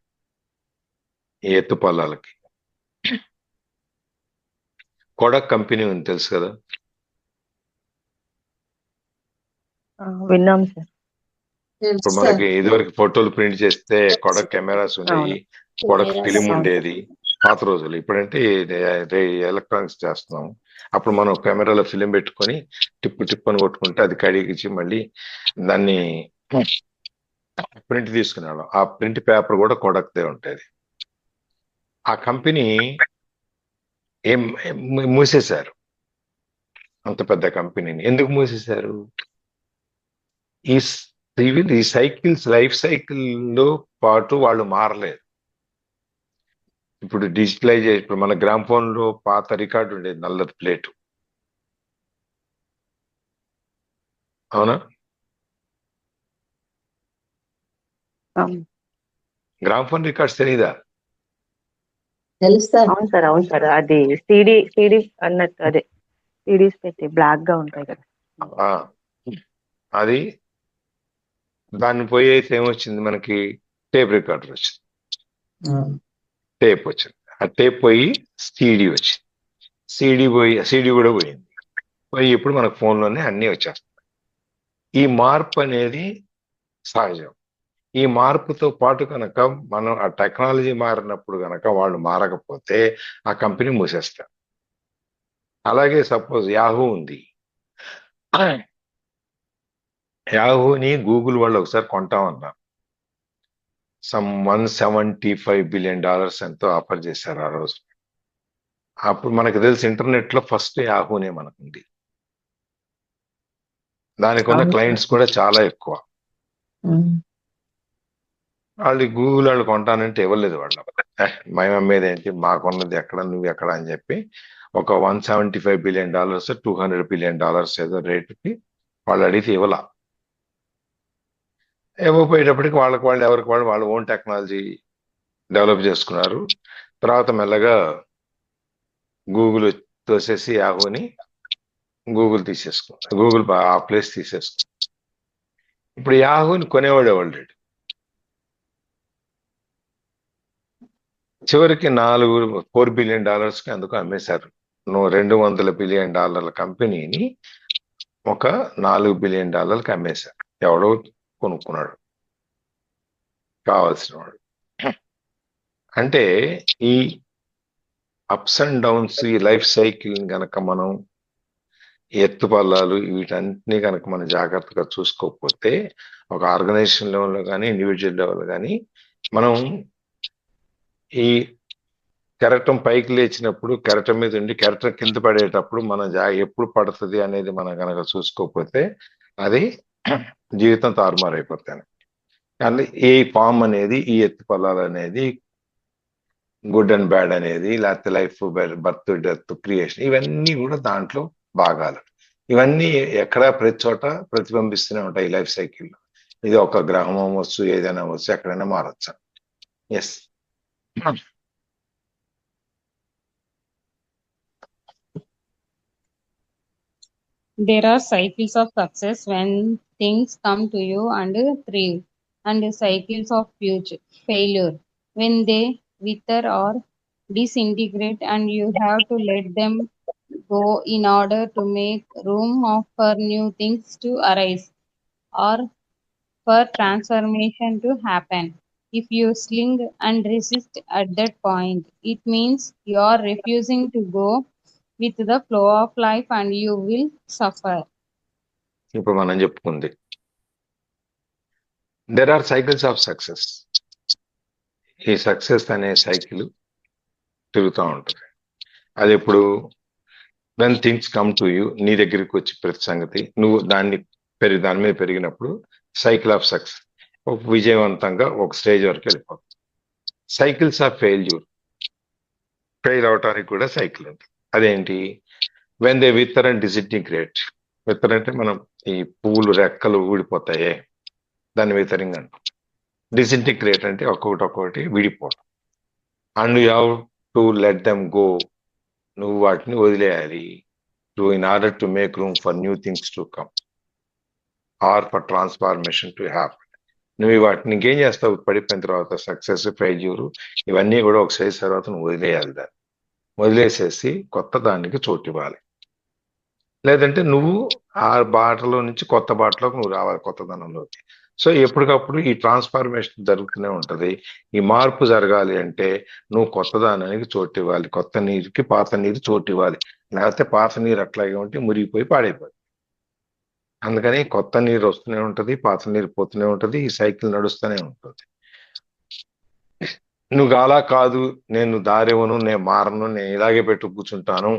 ఈ ఎత్తు పొలాలకి. కొడక్ కంపెనీ ఉంది, తెలుసు కదా? విన్నాం సార్. ఇప్పుడు మనకి ఇదివరకు ఫోటోలు ప్రింట్ చేస్తే కొడక్ కెమెరాస్ ఉండేవి, కొడక్ ఫిలిం ఉండేది పాత రోజులు. ఇప్పుడంటే ఎలక్ట్రానిక్స్ చేస్తున్నాం. అప్పుడు మనం కెమెరాలో ఫిలిం పెట్టుకొని టిప్పని కొట్టుకుంటే అది కడిగించి మళ్ళీ దాన్ని ప్రింట్ తీసుకునేవాళ్ళం. ఆ ప్రింట్ పేపర్ కూడా కొడక్దే ఉంటుంది. ఆ కంపెనీ మూసేశారు. అంత పెద్ద కంపెనీని ఎందుకు మూసేశారు? ఈ లైఫ్ సైకిల్ లో పాటు వాళ్ళు మారలేదు. ఇప్పుడు డిజిటలైజేషన్, ఇప్పుడు మన గ్రామ్ ఫోన్ లో పాత రికార్డు ఉండేది, నల్లది ప్లేటు, అవునా? గ్రామ్ ఫోన్ రికార్డ్స్ తెలీదా? అవును సార్. అది సిడి అన్నట్టు, అదే సిడీస్ పెట్టి బ్లాక్ గా ఉంటాయి కదా. అది దాన్ని పోయి అయితే ఏమొచ్చింది, మనకి టేప్ రికార్డర్ వచ్చింది. టేప్ వచ్చింది. ఆ టేప్ పోయి సిడి వచ్చింది. సిడి కూడా పోయింది. ఇప్పుడు మనకు ఫోన్లోనే అన్నీ వచ్చేస్తాయి. ఈ మార్పు అనేది సహజం. ఈ మార్పుతో పాటు కనుక మనం ఆ టెక్నాలజీ మారినప్పుడు కనుక వాళ్ళు మారకపోతే ఆ కంపెనీ మూసేస్తారు. అలాగే సపోజ్ యాహూ ఉంది. యాహూని గూగుల్ వాళ్ళు ఒకసారి కొంటామన్నారు. సమ్ $175 బిలియన్ ఎంతో ఆఫర్ చేశారు ఆ రోజు. అప్పుడు మనకు తెలిసి ఇంటర్నెట్ లో ఫస్ట్ యాహూనే మనకుంది. దానికి ఉన్న క్లయింట్స్ కూడా చాలా ఎక్కువ. వాళ్ళు గూగుల్ వాళ్ళు కొంటానంటే ఇవ్వలేదు. వాళ్ళు మేము అమ్మేది ఏంటి, మాకున్నది ఎక్కడ, నువ్వు ఎక్కడ అని చెప్పి ఒక $175 బిలియన్ $200 బిలియన్ ఏదో రేటుకి వాళ్ళు అడిగితే ఇవ్వకపోయేటప్పటికి ఎవరికి వాళ్ళు ఓన్ టెక్నాలజీ డెవలప్ చేసుకున్నారు. తర్వాత మెల్లగా గూగుల్ తోసేసి యాహూని గూగుల్ ఆ ప్లేస్ తీసేసుకున్నారు. ఇప్పుడు యాహూని కొనేవాడు ఎవరు? చివరికి $4 బిలియన్ కి అందుకు అమ్మేశారు. $200 బిలియన్ కంపెనీని ఒక $4 బిలియన్ కి అమ్మేశారు. ఎవడో కొనుక్కున్నాడు, కావాల్సిన వాడు. అంటే ఈ అప్స్ అండ్ డౌన్స్, ఈ లైఫ్ సైకిల్ గనక మనం ఎత్తుపల్లాలు వీటన్నిటినీ కనుక మనం జాగ్రత్తగా చూసుకోకపోతే, ఒక ఆర్గనైజేషన్ లెవెల్లో కానీ ఇండివిజువల్ లెవెల్ కానీ, మనం ఈ కెరటం పైకి లేచినప్పుడు కెరటం మీద ఉండి కెరటం కింద పడేటప్పుడు మనం ఎప్పుడు పడుతుంది అనేది మనం కనుక చూసుకోకపోతే అది జీవితం తారుమారైపోతాయి. కానీ ఈ ఫామ్ అనేది, ఈ ఎత్తు పొలాలు అనేది, గుడ్ అండ్ బ్యాడ్ అనేది, లేకపోతే లైఫ్, బర్త్, డెత్, క్రియేషన్, ఇవన్నీ కూడా దాంట్లో భాగాలు. ఇవన్నీ ఎక్కడ ప్రతి చోట ప్రతిబింబిస్తూనే ఉంటాయి ఈ లైఫ్ సైకిల్లో. ఇది ఒక గ్రహం అవ్వచ్చు, ఏదైనా అవ్వచ్చు, ఎక్కడైనా మారచ్చు. Yes. There are cycles of success when things come to you and thrive, and cycles of future failure when they wither or disintegrate, and you have to let them go in order to make room for new things to arise or for transformation to happen. If you sling and resist at that point, it means you are refusing to go with the flow of life and you will suffer. ఇప్పుడు మనం చెప్పుకుంది there are cycles of success. ఈ సక్సెస్ అనే సైకిల్ తిరుగుతూ ఉంటుంది. అది ఇప్పుడు when things come to you, నీ దగ్గరికి వచ్చి ప్రతి సంగతి నువ్వు దాని మీద పెరిగినప్పుడు సైకిల్ ఆఫ్ సక్సెస్ విజయవంతంగా ఒక స్టేజ్ వరకు వెళ్ళిపోతుంది. సైకిల్స్ ఆఫ్ ఫెయిల్యూర్, ఫెయిల్ అవటానికి కూడా సైకిల్ ఉంటుంది. అదేంటి? When they wither and disintegrate. Wither అంటే మనం ఈ పువ్వులు రెక్కలు ఊడిపోతాయే, దాన్ని వితరింగ్ అంటాం. డిసింటిగ్రేట్ అంటే ఒక్కొక్కటి విడిపోవడం. And you have to let them go, నువ్వు వాటిని వదిలేయాలి. In order to make room for new things to come or for transformation to happen. నువ్వు వాటిని ఇంకేం చేస్తావు? పడిపోయిన తర్వాత సక్సెస్, ఫెయిల్యూర్ ఇవన్నీ కూడా ఒక స్టేజ్ తర్వాత నువ్వు వదిలేయాలి. దాన్ని వదిలేసేసి కొత్త దానికి చోటు ఇవ్వాలి. లేదంటే నువ్వు ఆ బాటలో నుంచి కొత్త బాటలోకి నువ్వు రావాలి, కొత్తదనంలోకి. సో ఎప్పటికప్పుడు ఈ ట్రాన్స్ఫార్మేషన్ జరుగుతూనే ఉంటది. ఈ మార్పు జరగాలి అంటే నువ్వు కొత్తదానానికి చోటు ఇవ్వాలి, కొత్త నీరుకి పాత నీరు చోటు ఇవ్వాలి. లేకపోతే పాత నీరు అట్లాగే ఉంటే మురిగిపోయి పాడైపోయి. అందుకని కొత్త నీరు వస్తూనే ఉంటది, పాత నీరు పోతూనే ఉంటది, ఈ సైకిల్ నడుస్తూనే ఉంటుంది. నువ్వు అలా కాదు, నేను దారివ్వను, నేను మారను, నేను ఇలాగే పెట్టు కూర్చుంటాను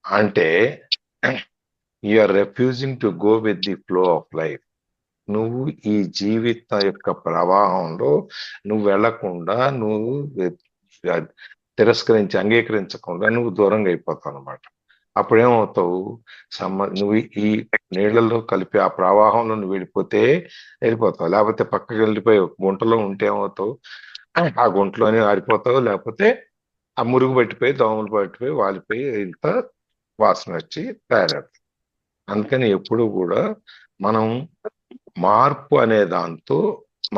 అంటే you are refusing to go with the flow of life. నువ్వు ఈ జీవిత యొక్క ప్రవాహంలో నువ్వు వెళ్లకుండా, నువ్వు అంగీకరించకుండా నువ్వు దూరంగా అయిపోతావు అనమాట. అప్పుడేమవుతావు? నువ్వు ఈ నీళ్లలో కలిపి ఆ ప్రవాహంలో నువ్వు వెళ్ళిపోతావు. లేకపోతే పక్కకి వెళ్ళిపోయి గుంటలో ఉంటే ఏమవుతావు? ఆ గుంటలోనే ఆరిపోతావు. లేకపోతే ఆ మురుగు పట్టిపోయి, దోమలు పట్టిపోయి, వాలిపోయి ఇంత వాసన వచ్చి తయారవుతుంది. అందుకని ఎప్పుడు కూడా మనం మార్పు అనే దాంతో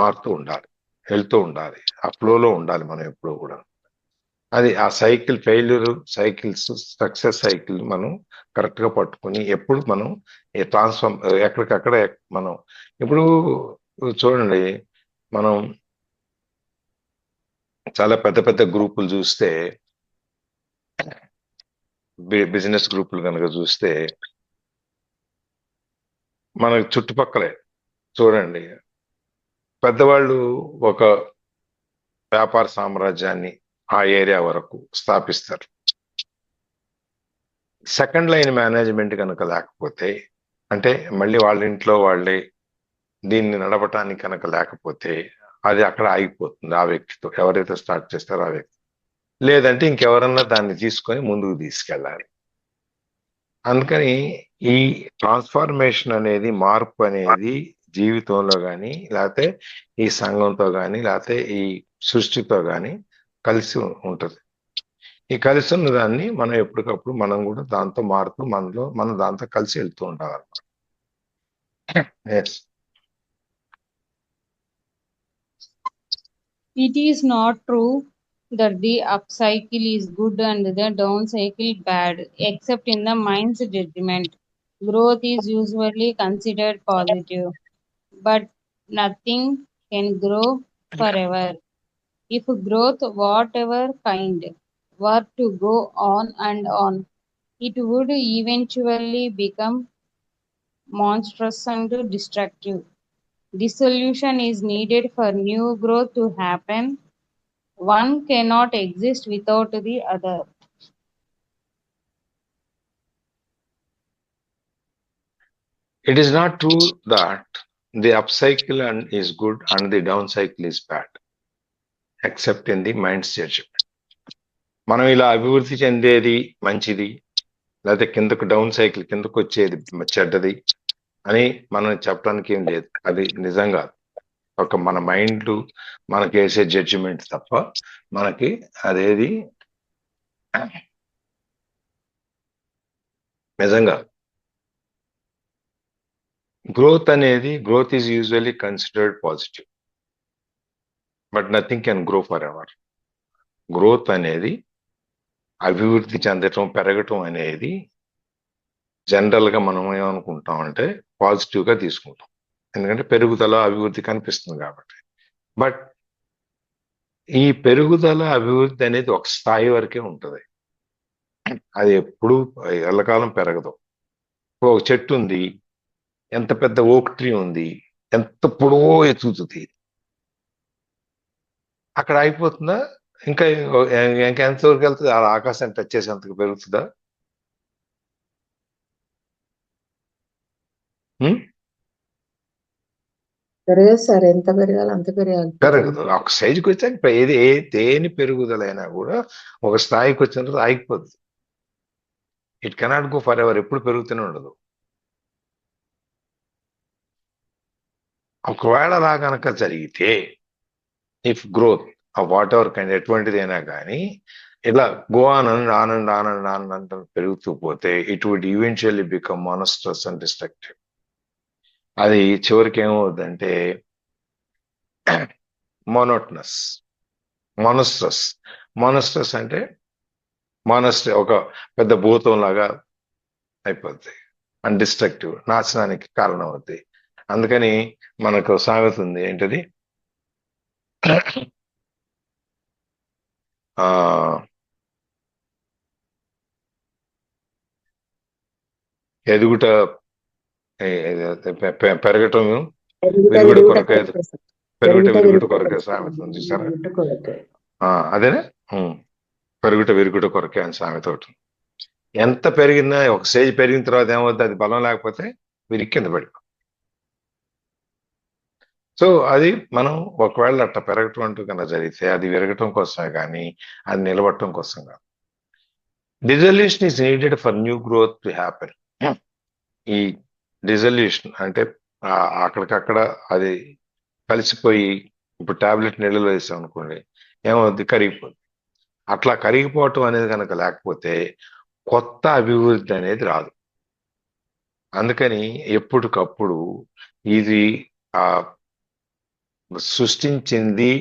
మారుతూ ఉండాలి, వెళ్తూ ఉండాలి, ఆ ఫ్లోలో ఉండాలి మనం ఎప్పుడు కూడా. అది ఆ cycle, failure cycles, success cycle మనం కరెక్ట్ గా పట్టుకుని ఎప్పుడు మనం ఎక్కడికక్కడ మనం ఇప్పుడు చూడండి, మనం చాలా పెద్ద పెద్ద గ్రూపులు చూస్తే, బిజినెస్ గ్రూపులు కనుక చూస్తే మన చుట్టుపక్కలే చూడండి, పెద్దవాళ్ళు ఒక వ్యాపార సామ్రాజ్యాన్ని ఆ ఏరియా వరకు స్థాపిస్తారు. సెకండ్ లైన్ మేనేజ్మెంట్ కనుక లేకపోతే, అంటే మళ్ళీ వాళ్ళ ఇంట్లో వాళ్ళే దీన్ని నడపటానికి కనుక లేకపోతే అది అక్కడ ఆగిపోతుంది. ఆ వ్యక్తితో ఎవరైతే స్టార్ట్ చేస్తారో ఆ వ్యక్తి, లేదంటే ఇంకెవరన్నా దాన్ని తీసుకొని ముందుకు తీసుకెళ్ళాలి. అందుకని ఈ ట్రాన్స్ఫార్మేషన్ అనేది, మార్పు అనేది జీవితంలో కానీ, లేకపోతే ఈ సంఘంతో కానీ, లేకపోతే ఈ సృష్టితో కానీ కలిసి ఉంటుంది. ఈ కలిసి ఉన్న దాన్ని మనం ఎప్పటికప్పుడు మనం కూడా దాంతో మారుతూ మనం దాంతో కలిసి వెళ్తూ ఉండాలన్నమాట. It is not true that the upcycle is good and the down cycle bad, except in the mind's judgment. Growth is usually considered positive, but nothing can grow forever. If growth, whatever kind, were to go on and on, it would eventually become monstrous and destructive. Dissolution is needed for new growth to happen. One cannot exist without the other. It is not true that the upcycle is good and the down cycle is bad, except in the mind's judgment. మనం ఇలా అభివృద్ధి చెందేది మంచిది, లేకపోతే కిందకు డౌన్ సైకిల్ కిందకు వచ్చేది చెడ్డది అని మనం చెప్పడానికి ఏం లేదు. అది నిజంగా ఒక మన మైండ్ మనకి వేసే జడ్జిమెంట్ తప్ప మనకి అదేది నిజంగా. Growth is usually considered positive, but nothing can grow for ever. Growth అనేది, అభివృద్ధి చెందటం, పెరగటం అనేది జనరల్ గా మనం ఏమనుకుంటాం అంటే పాజిటివ్ గా తీసుకుంటాం, ఎందుకంటే పెరుగుదల అభివృద్ధి కనిపిస్తుంది కాబట్టి. బట్ ఈ పెరుగుదల అభివృద్ధి అనేది ఒక స్థాయి వరకే ఉంటుంది, అది ఎప్పుడు ఎల్లకాలం పెరగదు. ఇప్పుడు ఒక చెట్టు ఉంది, ఎంత పెద్ద ఓక్ ట్రీ ఉంది, ఎంత పొడవో ఎత్తుతుంది, అక్కడ అయిపోతుందా? ఇంకా ఇంకెంతవరకు వెళ్తుంది? ఆ ఆకాశాన్ని టచ్ చేసేంతకు పెరుగుతుందా? పెరగదు సార్, ఎంత పెరగాలి అంత పెరగాలి. పెరగదు. ఒక సైజుకి వచ్చాక దేని పెరుగుదలైనా కూడా ఒక స్థాయికి వచ్చిన తర్వాత ఆగిపోద్ది. It cannot go forever, ఎప్పుడు పెరుగుతూనే ఉండదు. ఒకవేళ అలా కనుక జరిగితే, if growth whatever kind ఎటువంటిదైనా కానీ ఇలా గో ఆనండ్ పెరుగుతూ పోతే it would eventually become monstrous and destructive. అది చివరికి ఏమవుద్దంటే మోనోస్ట్రస్ అంటే ఒక పెద్ద భూతం లాగా అయిపోద్ది, అండ్ డిస్ట్రక్టివ్, నాశనానికి కారణం అవుద్ది. అందుకని మనకు సామెత ఉంది, ఏంటది? ఎదుగుట పెరగటం విరుగుడు కొరకే, విరుగుట కొరకే సామెత ఉంది చూసారా? అదేనా, పెరుగుట విరుగుట కొరకే అని సామెత ఒకటి. ఎంత పెరిగినా ఒక స్టేజ్ పెరిగిన తర్వాత ఏమవుతుంది, అది బలం లేకపోతే విరిగి కింద పడిపో. సో అది మనం ఒకవేళ అట్ట పెరగటం అంటూ కన్నా జరిగితే అది విరగటం కోసమే కానీ అది నిలబడటం కోసం కాదు. Dissolution is needed for new growth to happen. ఈ డిజల్యూషన్ అంటే అక్కడికక్కడ అది కలిసిపోయి, ఇప్పుడు టాబ్లెట్ నీళ్ళలో వేసాం అనుకోండి, ఏమవుద్ది? కరిగిపోద్ది. అట్లా కరిగిపోవటం అనేది కనుక లేకపోతే కొత్త అభివృద్ధి అనేది రాదు. అందుకని ఎప్పటికప్పుడు ఇది సృష్టించింది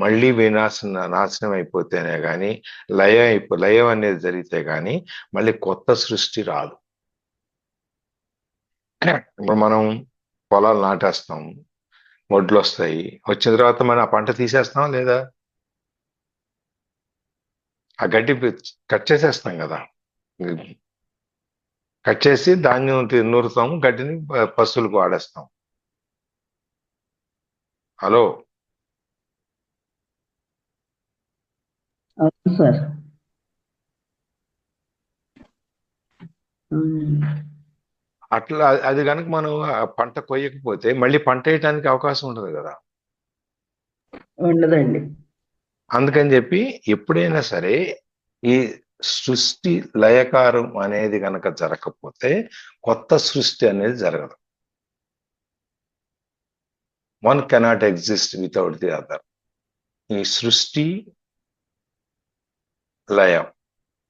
మళ్ళీ నాశనం అయిపోతేనే కానీ, లయం అనేది జరిగితే కానీ మళ్ళీ కొత్త సృష్టి రాదు. ఇప్పుడు మనం పొలాలు నాటేస్తాం, వడ్లు వస్తాయి, వచ్చిన తర్వాత మనం ఆ పంట తీసేస్తాం లేదా? ఆ గడ్డి కట్ చేసేస్తాం కదా, కట్ చేసి ధాన్యం నూరుతాము, గడ్డిని పశువులకు వాడేస్తాం. Hello, sir. అట్లా అది కనుక మనం పంట కొయ్యకపోతే మళ్ళీ పంట వేయటానికి అవకాశం ఉండదు కదా, ఉండదండి. అందుకని చెప్పి ఎప్పుడైనా సరే ఈ సృష్టి లయకారం అనేది కనుక జరగకపోతే కొత్త సృష్టి అనేది జరగదు. One cannot exist without the other. ఈ సృష్టి లయం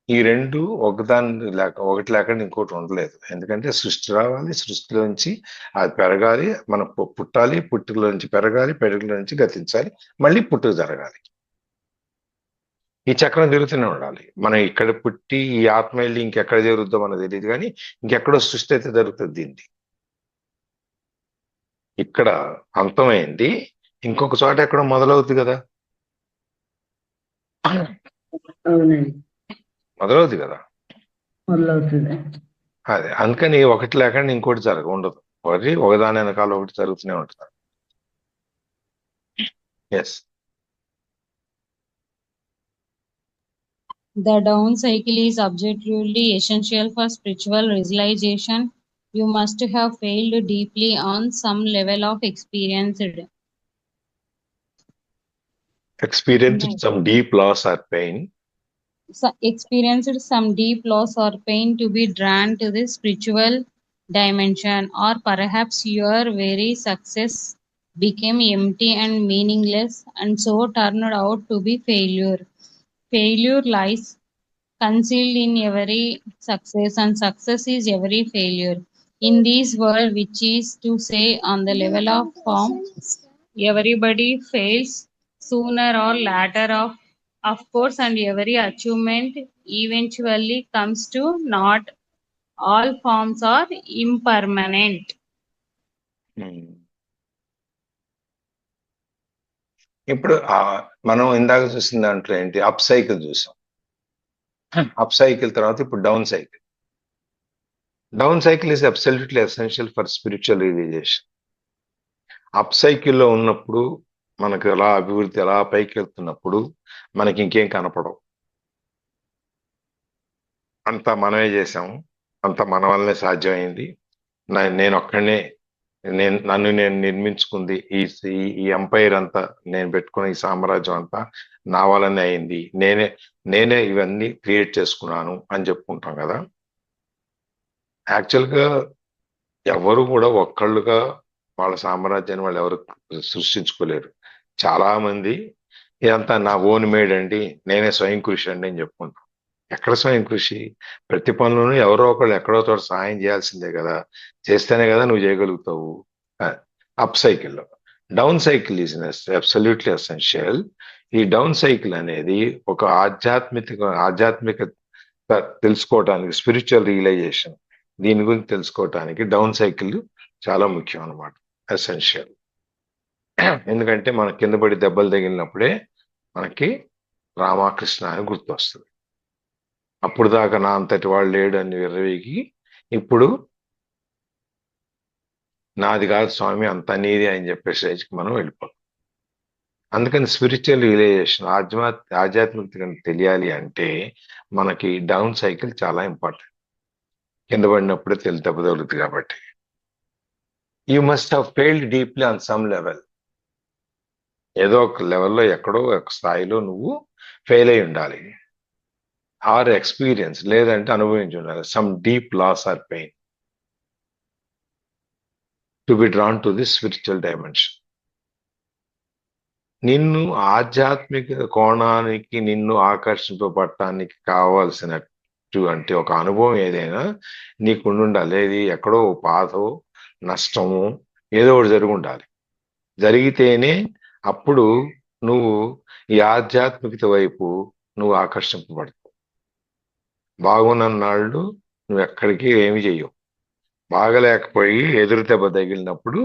ఈ రెండు ఒకటి లేకుండా ఇంకోటి ఉండలేదు. ఎందుకంటే సృష్టి రావాలి, సృష్టిలోంచి అది పెరగాలి, మనం పుట్టాలి, పుట్టులోంచి పెరగాలి, పెరుగులోంచి గతించాలి, మళ్ళీ పుట్టుకు జరగాలి. ఈ చక్రం తిరుగుతూనే ఉండాలి. మనం ఇక్కడ పుట్టి ఈ ఆత్మ వెళ్ళి ఇంకెక్కడ జరుగుద్దో మనకు తెలియదు, కానీ ఇంకెక్కడో సృష్టి అయితే జరుగుతుంది. దీన్ని ఇక్కడ అంతమైంది, ఇంకొక చోట ఎక్కడో మొదలవుతుంది కదా, మొదలవుతుంది కదా, మొదలవుతుంది. అదే అందుకని ఒకటి లేకుండా ఇంకోటి ఉండదు, ఒకదాని వెనకాల ఒకటి జరుగుతూనే ఉంటుంది. Yes. The down cycle is objectively essential for spiritual realization. You must have failed deeply on some level of experienced some deep loss or pain. Experienced some deep loss or pain to be drawn to the spiritual dimension, or perhaps your very success became empty and meaningless and so turned out to be failure. Failure lies concealed in every success, and success is every failure. In this world, which is to say, on the level of form, everybody fails sooner or later, of course, and every achievement eventually comes to naught. All forms are impermanent. Um. ఇప్పుడు మనం ఇందాక చూసిన దాంట్లో ఏంటి, అప్ సైకిల్ చూసాం. అప్ సైకిల్ తర్వాత ఇప్పుడు down cycle. Down cycle is absolutely essential for spiritual realisation. Up సైకిల్లో ఉన్నప్పుడు మనకు ఎలా అభివృద్ధి ఎలా పైకి వెళ్తున్నప్పుడు మనకి ఇంకేం కనపడవు. అంతా మనమే చేసాము, అంతా మన వల్లనే సాధ్యమైంది. నేను ఒక్కడనే నన్ను నేను నిర్మించుకుంది, ఈ ఎంపైర్ అంతా నేను పెట్టుకున్న ఈ సామ్రాజ్యం అంతా నా వల్లనే అయింది, నేనే ఇవన్నీ క్రియేట్ చేసుకున్నాను అని చెప్పుకుంటాం కదా. యాక్చువల్గా ఎవరు కూడా ఒక్కళ్ళుగా వాళ్ళ సామ్రాజ్యాన్ని వాళ్ళు ఎవరు సృష్టించుకోలేరు. చాలా మంది ఇదంతా నా ఓన్ మేడ్ అండి, నేనే స్వయం కృషి అండి అని చెప్పుకుంటాం. ఎక్కడ స్వయం కృషి? ప్రతి పనులను ఎవరో ఒకళ్ళు ఎక్కడో చోట సహాయం చేయాల్సిందే కదా, చేస్తేనే కదా నువ్వు చేయగలుగుతావు. అప్ సైకిల్లో down cycle is absolutely essential. ఈ డౌన్ సైకిల్ అనేది ఒక ఆధ్యాత్మిక తెలుసుకోవటానికి, స్పిరిచువల్ రియలైజేషన్ దీని గురించి తెలుసుకోవటానికి డౌన్ సైకిల్ చాలా ముఖ్యం అన్నమాట, ఎసెన్షియల్. ఎందుకంటే మన కింద పడి దెబ్బలు తగిలినప్పుడే మనకి రామకృష్ణ అని గుర్తొస్తుంది. అప్పుడు దాకా నా అంతటి వాళ్ళు లేడు అని విర్రవీగి ఇప్పుడు నాది కాదు స్వామి అంత నీది అని చెప్పే స్టేజ్కి మనం వెళ్ళిపోతాం. అందుకని స్పిరిచువల్ రియలైజేషన్, ఆధ్యాత్మికత తెలియాలి అంటే మనకి డౌన్ సైకిల్ చాలా ఇంపార్టెంట్. కింద పడినప్పుడే దెబ్బ తగులుతుంది కాబట్టి. You must have failed deeply on some level. ఏదో ఒక లెవెల్లో ఎక్కడో ఒక స్థాయిలో నువ్వు ఫెయిల్ అయి ఉండాలి, ఆర్ ఎక్స్పీరియన్స్ లేదంటే అనుభవించి ఉండాలి some deep loss or pain to be drawn to the spiritual dimension. నిన్ను ఆధ్యాత్మిక కోణానికి నిన్ను ఆకర్షింపబడటానికి కావాల్సినటువంటి ఒక అనుభవం ఏదైనా నీకు ఉండాలి. ఏది ఎక్కడో బాధో నష్టము ఏదో ఒకటి జరిగి ఉండాలి. జరిగితేనే అప్పుడు నువ్వు ఈ ఆధ్యాత్మికత వైపు నువ్వు ఆకర్షింపబడతావు. బాగున్ననాళ్ళు నువ్వు ఎక్కడికి ఏమి చెయ్యవు. బాగలేకపోయి ఎదురు దెబ్బ తగిలినప్పుడు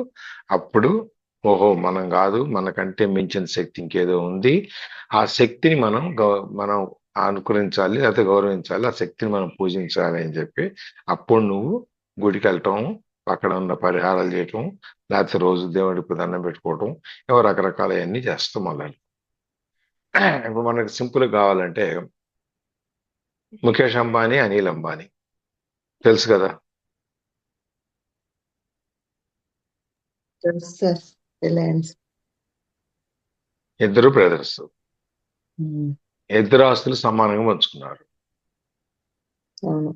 అప్పుడు ఓహో మనం కాదు, మనకంటే మించిన శక్తి ఇంకేదో ఉంది, ఆ శక్తిని మనం అనుకరించాలి, లేకపోతే గౌరవించాలి, ఆ శక్తిని మనం పూజించాలి అని చెప్పి అప్పుడు నువ్వు గుడికి వెళ్ళటం, అక్కడ ఉన్న పరిహారాలు చేయటం, లేకపోతే రోజు దేవుడికి దండం పెట్టుకోవటం, ఏవో రకరకాలవన్నీ చేస్తాం. మళ్ళీ ఇప్పుడు మనకు సింపుల్ కావాలంటే ముఖేష్ అంబానీ, అనిల్ అంబానీ తెలుసు కదా. Sir Reliance. ఇద్దరు బ్రదర్స్, ఇద్దరు ఆస్తులు సమానంగా పంచుకున్నారు. అవును.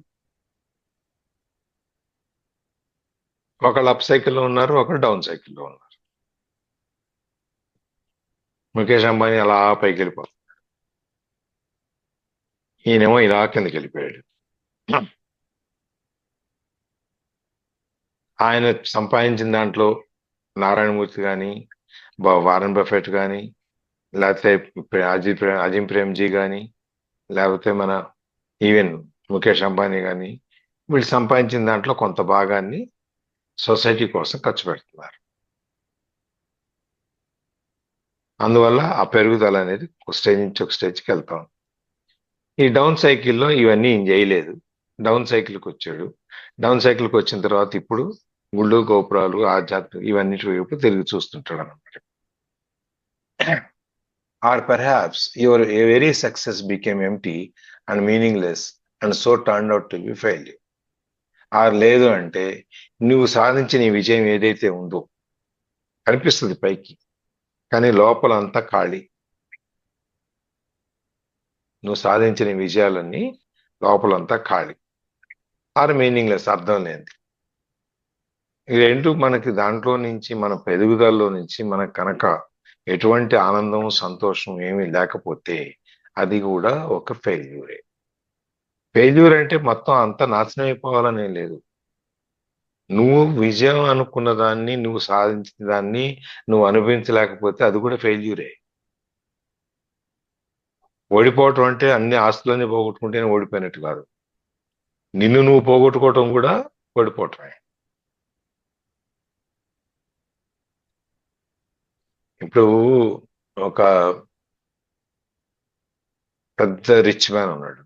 ఒకళ్ళు అప్ సైకిల్లో ఉన్నారు, ఒకళ్ళు డౌన్ సైకిల్లో ఉన్నారు. ముఖేష్ అంబానీ అలా పైకి వెళ్ళిపోతాడు, ఈయనేమో ఇలా కిందకి వెళ్ళిపోయాడు. ఆయన సంపాదించిన దాంట్లో నారాయణమూర్తి కానీ, వారన్ బఫెట్ కానీ, లేకపోతే అజిం ప్రేమ్జీ కానీ, లేకపోతే మన ఈవెన్ ముఖేష్ అంబానీ కానీ, వీళ్ళు సంపాదించిన దాంట్లో కొంత భాగాన్ని సొసైటీ కోసం ఖర్చు పెడుతున్నారు. అందువల్ల ఆ పెరుగుదల అనేది ఒక స్టేజ్ నుంచి ఒక స్టేజ్కి వెళ్తాం. ఈ డౌన్ సైకిల్లో ఇవన్నీ ఈయన చేయలేదు, డౌన్ సైకిల్కి వచ్చాడు. డౌన్ సైకిల్కి వచ్చిన తర్వాత ఇప్పుడు గుళ్ళు గోపురాలు ఆధ్యాత్మిక ఇవన్నిటి వైపు తిరిగి చూస్తుంటాడు అనమాట. Or perhaps your very success became empty and meaningless and so turn out to be failure. Or లేదు అంటే నువ్వు సాధించిన ఈ విజయం ఏదైతే ఉందో కనిపిస్తుంది పైకి, కానీ లోపల అంతా ఖాళీ. నువ్వు సాధించిన విజయాలన్నీ లోపలంతా ఖాళీ, ఆర్ మీనింగ్లెస్, అర్థం లేనిది. ఈ రెండు మనకి దాంట్లో నుంచి మన పెరుగుదలలో నుంచి మనకు కనుక ఎటువంటి ఆనందం సంతోషం ఏమీ లేకపోతే అది కూడా ఒక ఫెయిల్యూరే. ఫెయిల్యూర్ అంటే మొత్తం అంతా నాశనం అయిపోవాలని లేదు. నువ్వు విజయం అనుకున్న దాన్ని, నువ్వు సాధించిన దాన్ని నువ్వు అనుభవించలేకపోతే అది కూడా ఫెయిల్యూరే. ఓడిపోవటం అంటే అన్ని ఆస్తులన్నీ పోగొట్టుకుంటేనే ఓడిపోయినట్టు కాదు. నిన్ను నువ్వు పోగొట్టుకోవటం కూడా ఓడిపోవటమే. ఇప్పుడు ఒక పెద్ద రిచ్ మ్యాన్ ఉన్నాడు.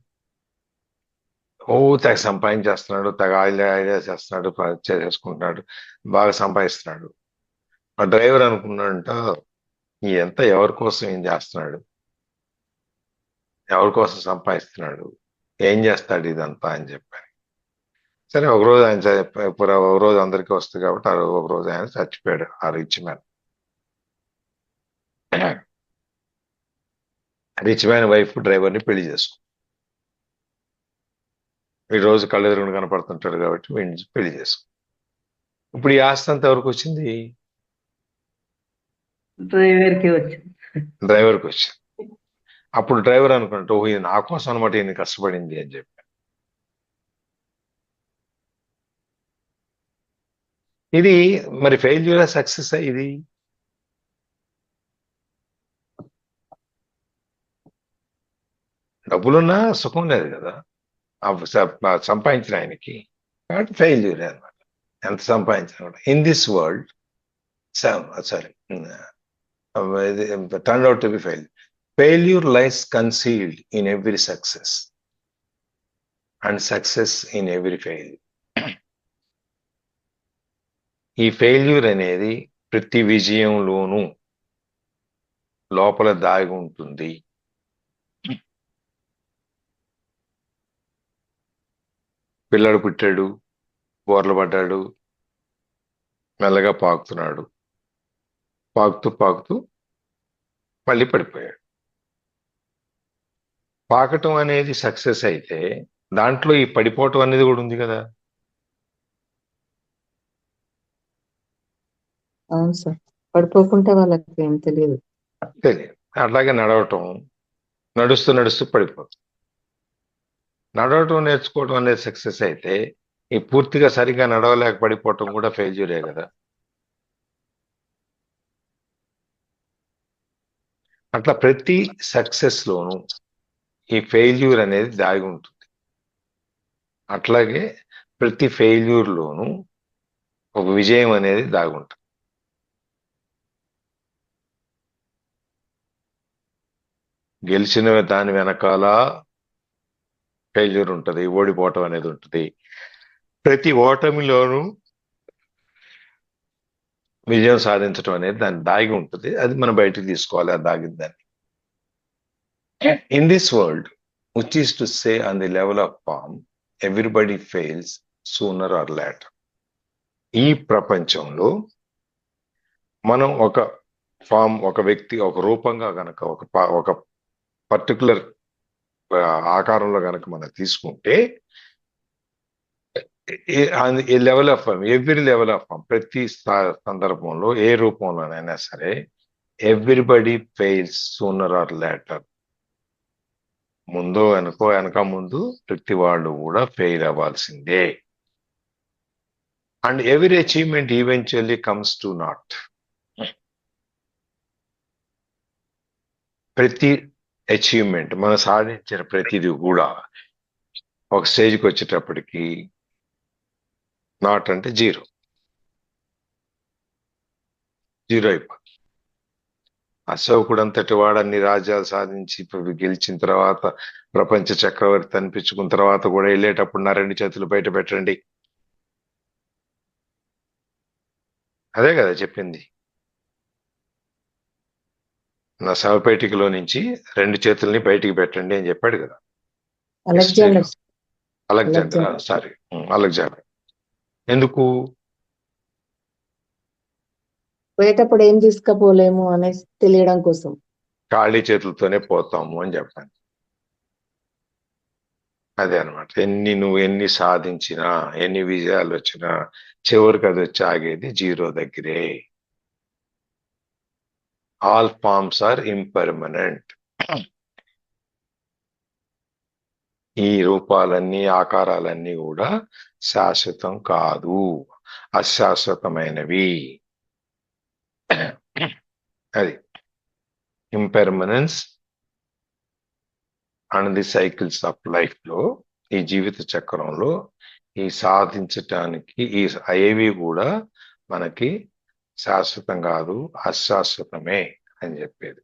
తెగ సంపాదించేస్తున్నాడు, తెగ ఐడియా చేస్తున్నాడు, చేసుకుంటున్నాడు, బాగా సంపాదిస్తున్నాడు. ఆ డ్రైవర్ అనుకున్నాడంట, ఎంత ఎవరి కోసం ఏం చేస్తున్నాడు, ఎవరి కోసం సంపాదిస్తున్నాడు, ఏం చేస్తాడు ఇదంతా అని చెప్పాను. సరే ఒకరోజు ఆయన ఒక రోజు అందరికీ వస్తుంది కాబట్టి ఒక రోజు ఆయన చచ్చిపోయాడు, ఆ rich man. Rich man wife డ్రైవర్ని పెళ్లి చేసుకుంది. ఈ రోజు కళ్ళెదురుగా కనపడుతుంటాడు కాబట్టి వీడిని పెళ్లి చేసుకుంది. ఇప్పుడు ఈ ఆస్తి అంతా ఎవరికి వచ్చింది? డ్రైవర్కి వచ్చింది. డ్రైవర్కి వచ్చింది. అప్పుడు డ్రైవర్ అనుకుంటూ ఇది నా కోసం అనమాట ఈయన కష్టపడింది అని చెప్పి. ఇది మరి ఫెయిల్యూర్ సక్సెస్ ఇది? డబ్బులున్నా సుఖం లేదు కదా సంపాదించిన ఆయనకి, కాబట్టి ఫెయిల్యూర్ అనమాట. ఎంత సంపాదించినా కూడా in this world sorry turn out to be failure. Failure lies concealed in every success and success in every failure. ఈ ఫెయిల్యూర్ అనేది ప్రతి విజయంలోనూ లోపల దాగి ఉంటుంది. పిల్లడు పుట్టాడు, బోర్లు పడ్డాడు, మెల్లగా పాకుతున్నాడు, పాకుతూ పాకుతూ మళ్ళీ పడిపోయాడు. పాకటం అనేది సక్సెస్ అయితే దాంట్లో ఈ పడిపోవటం అనేది కూడా ఉంది కదా. అవును సార్, పడిపోకుంటే వాళ్ళకి ఏం తెలియదు. అట్లాగే నడవటం, నడుస్తూ నడుస్తూ పడిపోతుంది. నడవటం నేర్చుకోవటం అనేది సక్సెస్ అయితే ఈ పూర్తిగా సరిగా నడవలేక పడిపోవటం కూడా ఫెయిల్యూరే కదా. అట్లా ప్రతి సక్సెస్ లోనూ ఈ ఫెయిల్యూర్ అనేది దాగి ఉంటుంది. అట్లాగే ప్రతి ఫెయిల్యూర్ లోనూ ఒక విజయం అనేది దాగి ఉంటుంది. గెలిచిన దాని వెనకాల ఫెయిల్యూర్ ఉంటుంది, ఓడిపోవటం అనేది ఉంటుంది. ప్రతి ఓటమిలోనూ విజయం సాధించడం అనేది దాన్ని దాగి ఉంటుంది. అది మనం బయటకు తీసుకోవాలి, ఆ దాగిన దాన్ని. In this world which is to say on the level of form, everybody fails sooner or later. ఈ ప్రపంచంలో మనం ఒక ఫామ్, ఒక వ్యక్తి, ఒక రూపంగా గనక ఒక పర్టికులర్ ఆకారంలో గనక మనం తీసుకుంటే ఈ level of form, every level of form, ప్రతి సందర్భంలో ఏ రూపంలోనైనా సరే everybody fails sooner or later. ముందు వెనక ముందు ప్రతి వాళ్ళు కూడా ఫెయిల్ అవ్వాల్సిందే. And every achievement eventually comes to nought. ప్రతి అచీవ్మెంట్ మనం సాధించిన ప్రతిదీ కూడా ఒక స్టేజ్కి వచ్చేటప్పటికి నాట్ అంటే జీరో అయిపోతుంది. అశోకుడు అంతటి వాడు అన్ని రాజ్యాలు సాధించి గెలిచిన తర్వాత ప్రపంచ చక్రవర్తి అనిపించుకున్న తర్వాత కూడా వెళ్ళేటప్పుడు నా 2 చేతులు బయట పెట్టండి, అదే కదా చెప్పింది. నా శవపేటికలో నుంచి 2 చేతుల్ని బయటికి పెట్టండి అని చెప్పాడు కదా అలెగ్జాండర్. ఎందుకు? పోయేటప్పుడు ఏం తీసుకపోలేము అనేసి తెలియడం కోసం. ఖాళీ చేతులతోనే పోతాము అని చెప్పాను. అదే అనమాట. నువ్వు ఎన్ని సాధించినా, ఎన్ని విజయాలు వచ్చినా చివరికి అది వచ్చి ఆగేది జీరో దగ్గరే. All forms are impermanent. ఈ రూపాలన్నీ, ఆకారాలన్నీ కూడా శాశ్వతం కాదు. అశాశ్వతమైనవి. అది impermanence and the cycles of life లో, ఈ జీవిత చక్రంలో ఈ సాధించటానికి ఏవి కూడా మనకి శాశ్వతం కాదు, అశాశ్వతమే అని చెప్పేది.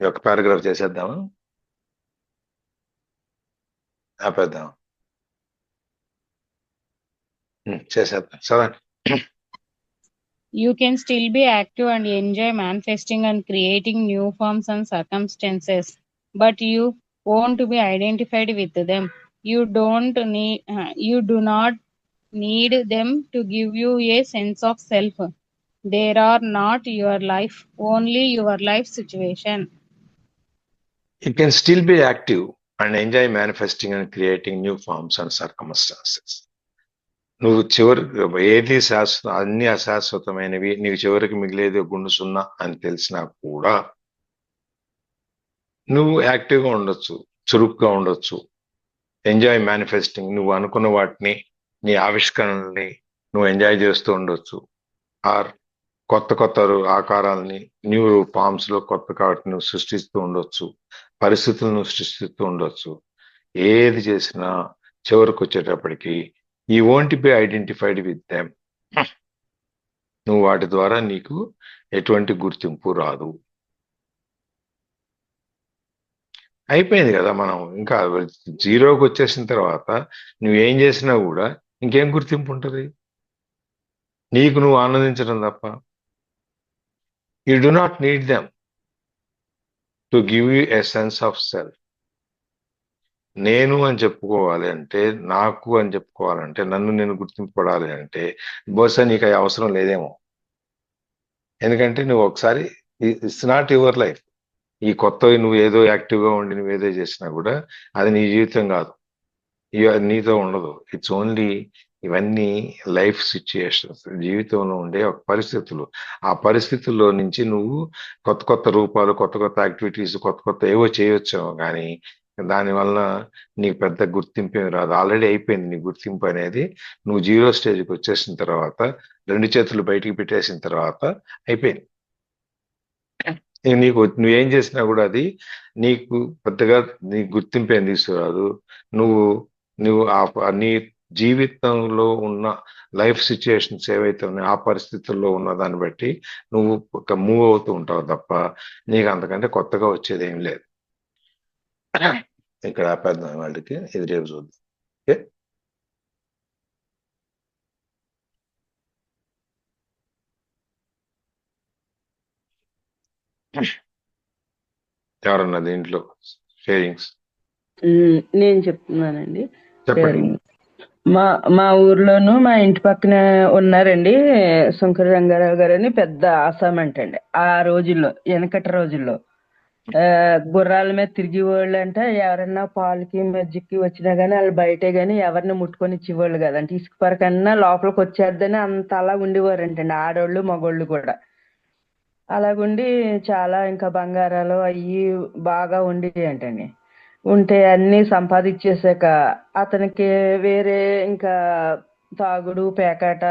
ఈ ఒక పారాగ్రాఫ్ చేసేద్దామా, ఆపేద్దాం? చేసేద్దాం, చదవండి. You can still be active and enjoy manifesting and creating new forms and circumstances, but you won't be identified with them. You do not need them to give you a sense of self. They are not your life, only your life situation. You can still be active and enjoy manifesting and creating new forms and circumstances. నువ్వు ఏది శాశ్వతం, అన్ని అశాశ్వతమైనవి, నీకు చివరికి మిగిలేది గుండు సున్నా అని తెలిసినా కూడా నువ్వు యాక్టివ్గా ఉండొచ్చు, చురుగ్గా ఉండొచ్చు, ఎంజాయ్ మేనిఫెస్టింగ్, నువ్వు అనుకున్న వాటిని, నీ ఆవిష్కరణల్ని నువ్వు ఎంజాయ్ చేస్తూ ఉండొచ్చు. ఆర్ కొత్త కొత్త ఆకారాలని, న్యూ ఫామ్స్ లో కొత్త వాటిని నువ్వు సృష్టిస్తూ ఉండొచ్చు, పరిస్థితులను సృష్టిస్తూ ఉండొచ్చు. ఏది చేసినా చివరికి వచ్చేటప్పటికి you won't be identified with them. నువ్వు వాటి ద్వారా నీకు ఎటువంటి గుర్తింపు రాదు. అయిపోయింది కదా. మనం ఇంకా జీరోకి వచ్చేసిన తర్వాత నువ్వేం చేసినా కూడా ఇంకేం గుర్తింపు ఉంటుంది? నీకు నువ్వు ఆనందించడం తప్ప. You do not need them to give you a sense of self. నేను అని చెప్పుకోవాలి అంటే, నాకు అని చెప్పుకోవాలంటే, నన్ను నేను గుర్తింపబడాలి అంటే బహుశా నీకు అది అవసరం లేదేమో. ఎందుకంటే నువ్వు ఒకసారి, ఇట్స్ నాట్ యువర్ లైఫ్. ఈ కొత్తవి నువ్వు ఏదో యాక్టివ్గా ఉండి నువ్వు ఏదో చేసినా కూడా అది నీ జీవితం కాదు, నీతో ఉండదు. ఇట్స్ ఓన్లీ, ఇవన్నీ లైఫ్ సిచ్యుయేషన్స్, జీవితంలో ఉండే ఒక పరిస్థితులు. ఆ పరిస్థితుల్లో నుంచి నువ్వు కొత్త కొత్త రూపాలు, కొత్త కొత్త యాక్టివిటీస్, కొత్త కొత్త ఏవో చేయొచ్చావు, కానీ దానివల్ల నీకు పెద్ద గుర్తింపు ఏమి రాదు. ఆల్రెడీ అయిపోయింది నీ గుర్తింపు అనేది. నువ్వు జీరో స్టేజ్కి వచ్చేసిన తర్వాత, రెండు చేతులు బయటికి పెట్టేసిన తర్వాత అయిపోయింది. నీకు నువ్వేం చేసినా కూడా అది నీకు పెద్దగా నీ గుర్తింపు ఏం తీసుకురాదు. నువ్వు నీ జీవితంలో ఉన్న లైఫ్ సిచ్యుయేషన్స్ ఏవైతే ఉన్నాయో ఆ పరిస్థితుల్లో ఉన్న దాన్ని బట్టి నువ్వు ఒక మూవ్ అవుతూ ఉంటావు తప్ప నీకు అంతకంటే కొత్తగా వచ్చేది ఏం లేదు. ఇక్కడ ఆపేద్దాం వాళ్ళకి, ఇది రేపు చూద్దాం. ఓకే, ఎవరన్నా దీంట్లో షేరింగ్స్? నేను చెప్తున్నానండి. చెప్పండి. మా మా ఊర్లోను మా ఇంటి పక్కన ఉన్నారండి శంకర రంగారావు గారు అని, పెద్ద ఆసామంట అండి. ఆ రోజుల్లో, వెనకటి రోజుల్లో గుర్రాల మీద తిరిగి వాళ్ళు అంట. ఎవరన్నా పాలకి మజ్జికి వచ్చినా గానీ వాళ్ళు బయటే గానీ ఎవరిని ముట్టుకొని ఇచ్చేవాళ్ళు కదంటే, ఇసుక పరకన్నా లోపలికి వచ్చేద్దని అంత అలా ఉండేవారంటండి, ఆడోళ్ళు మగోళ్ళు కూడా. అలాగుండి చాలా ఇంకా బంగారాలు అవి బాగా ఉండేవి అంటండి. ఉంటే అన్ని సంపాదించేసాక అతనికి వేరే ఇంకా తాగుడు, పేకాట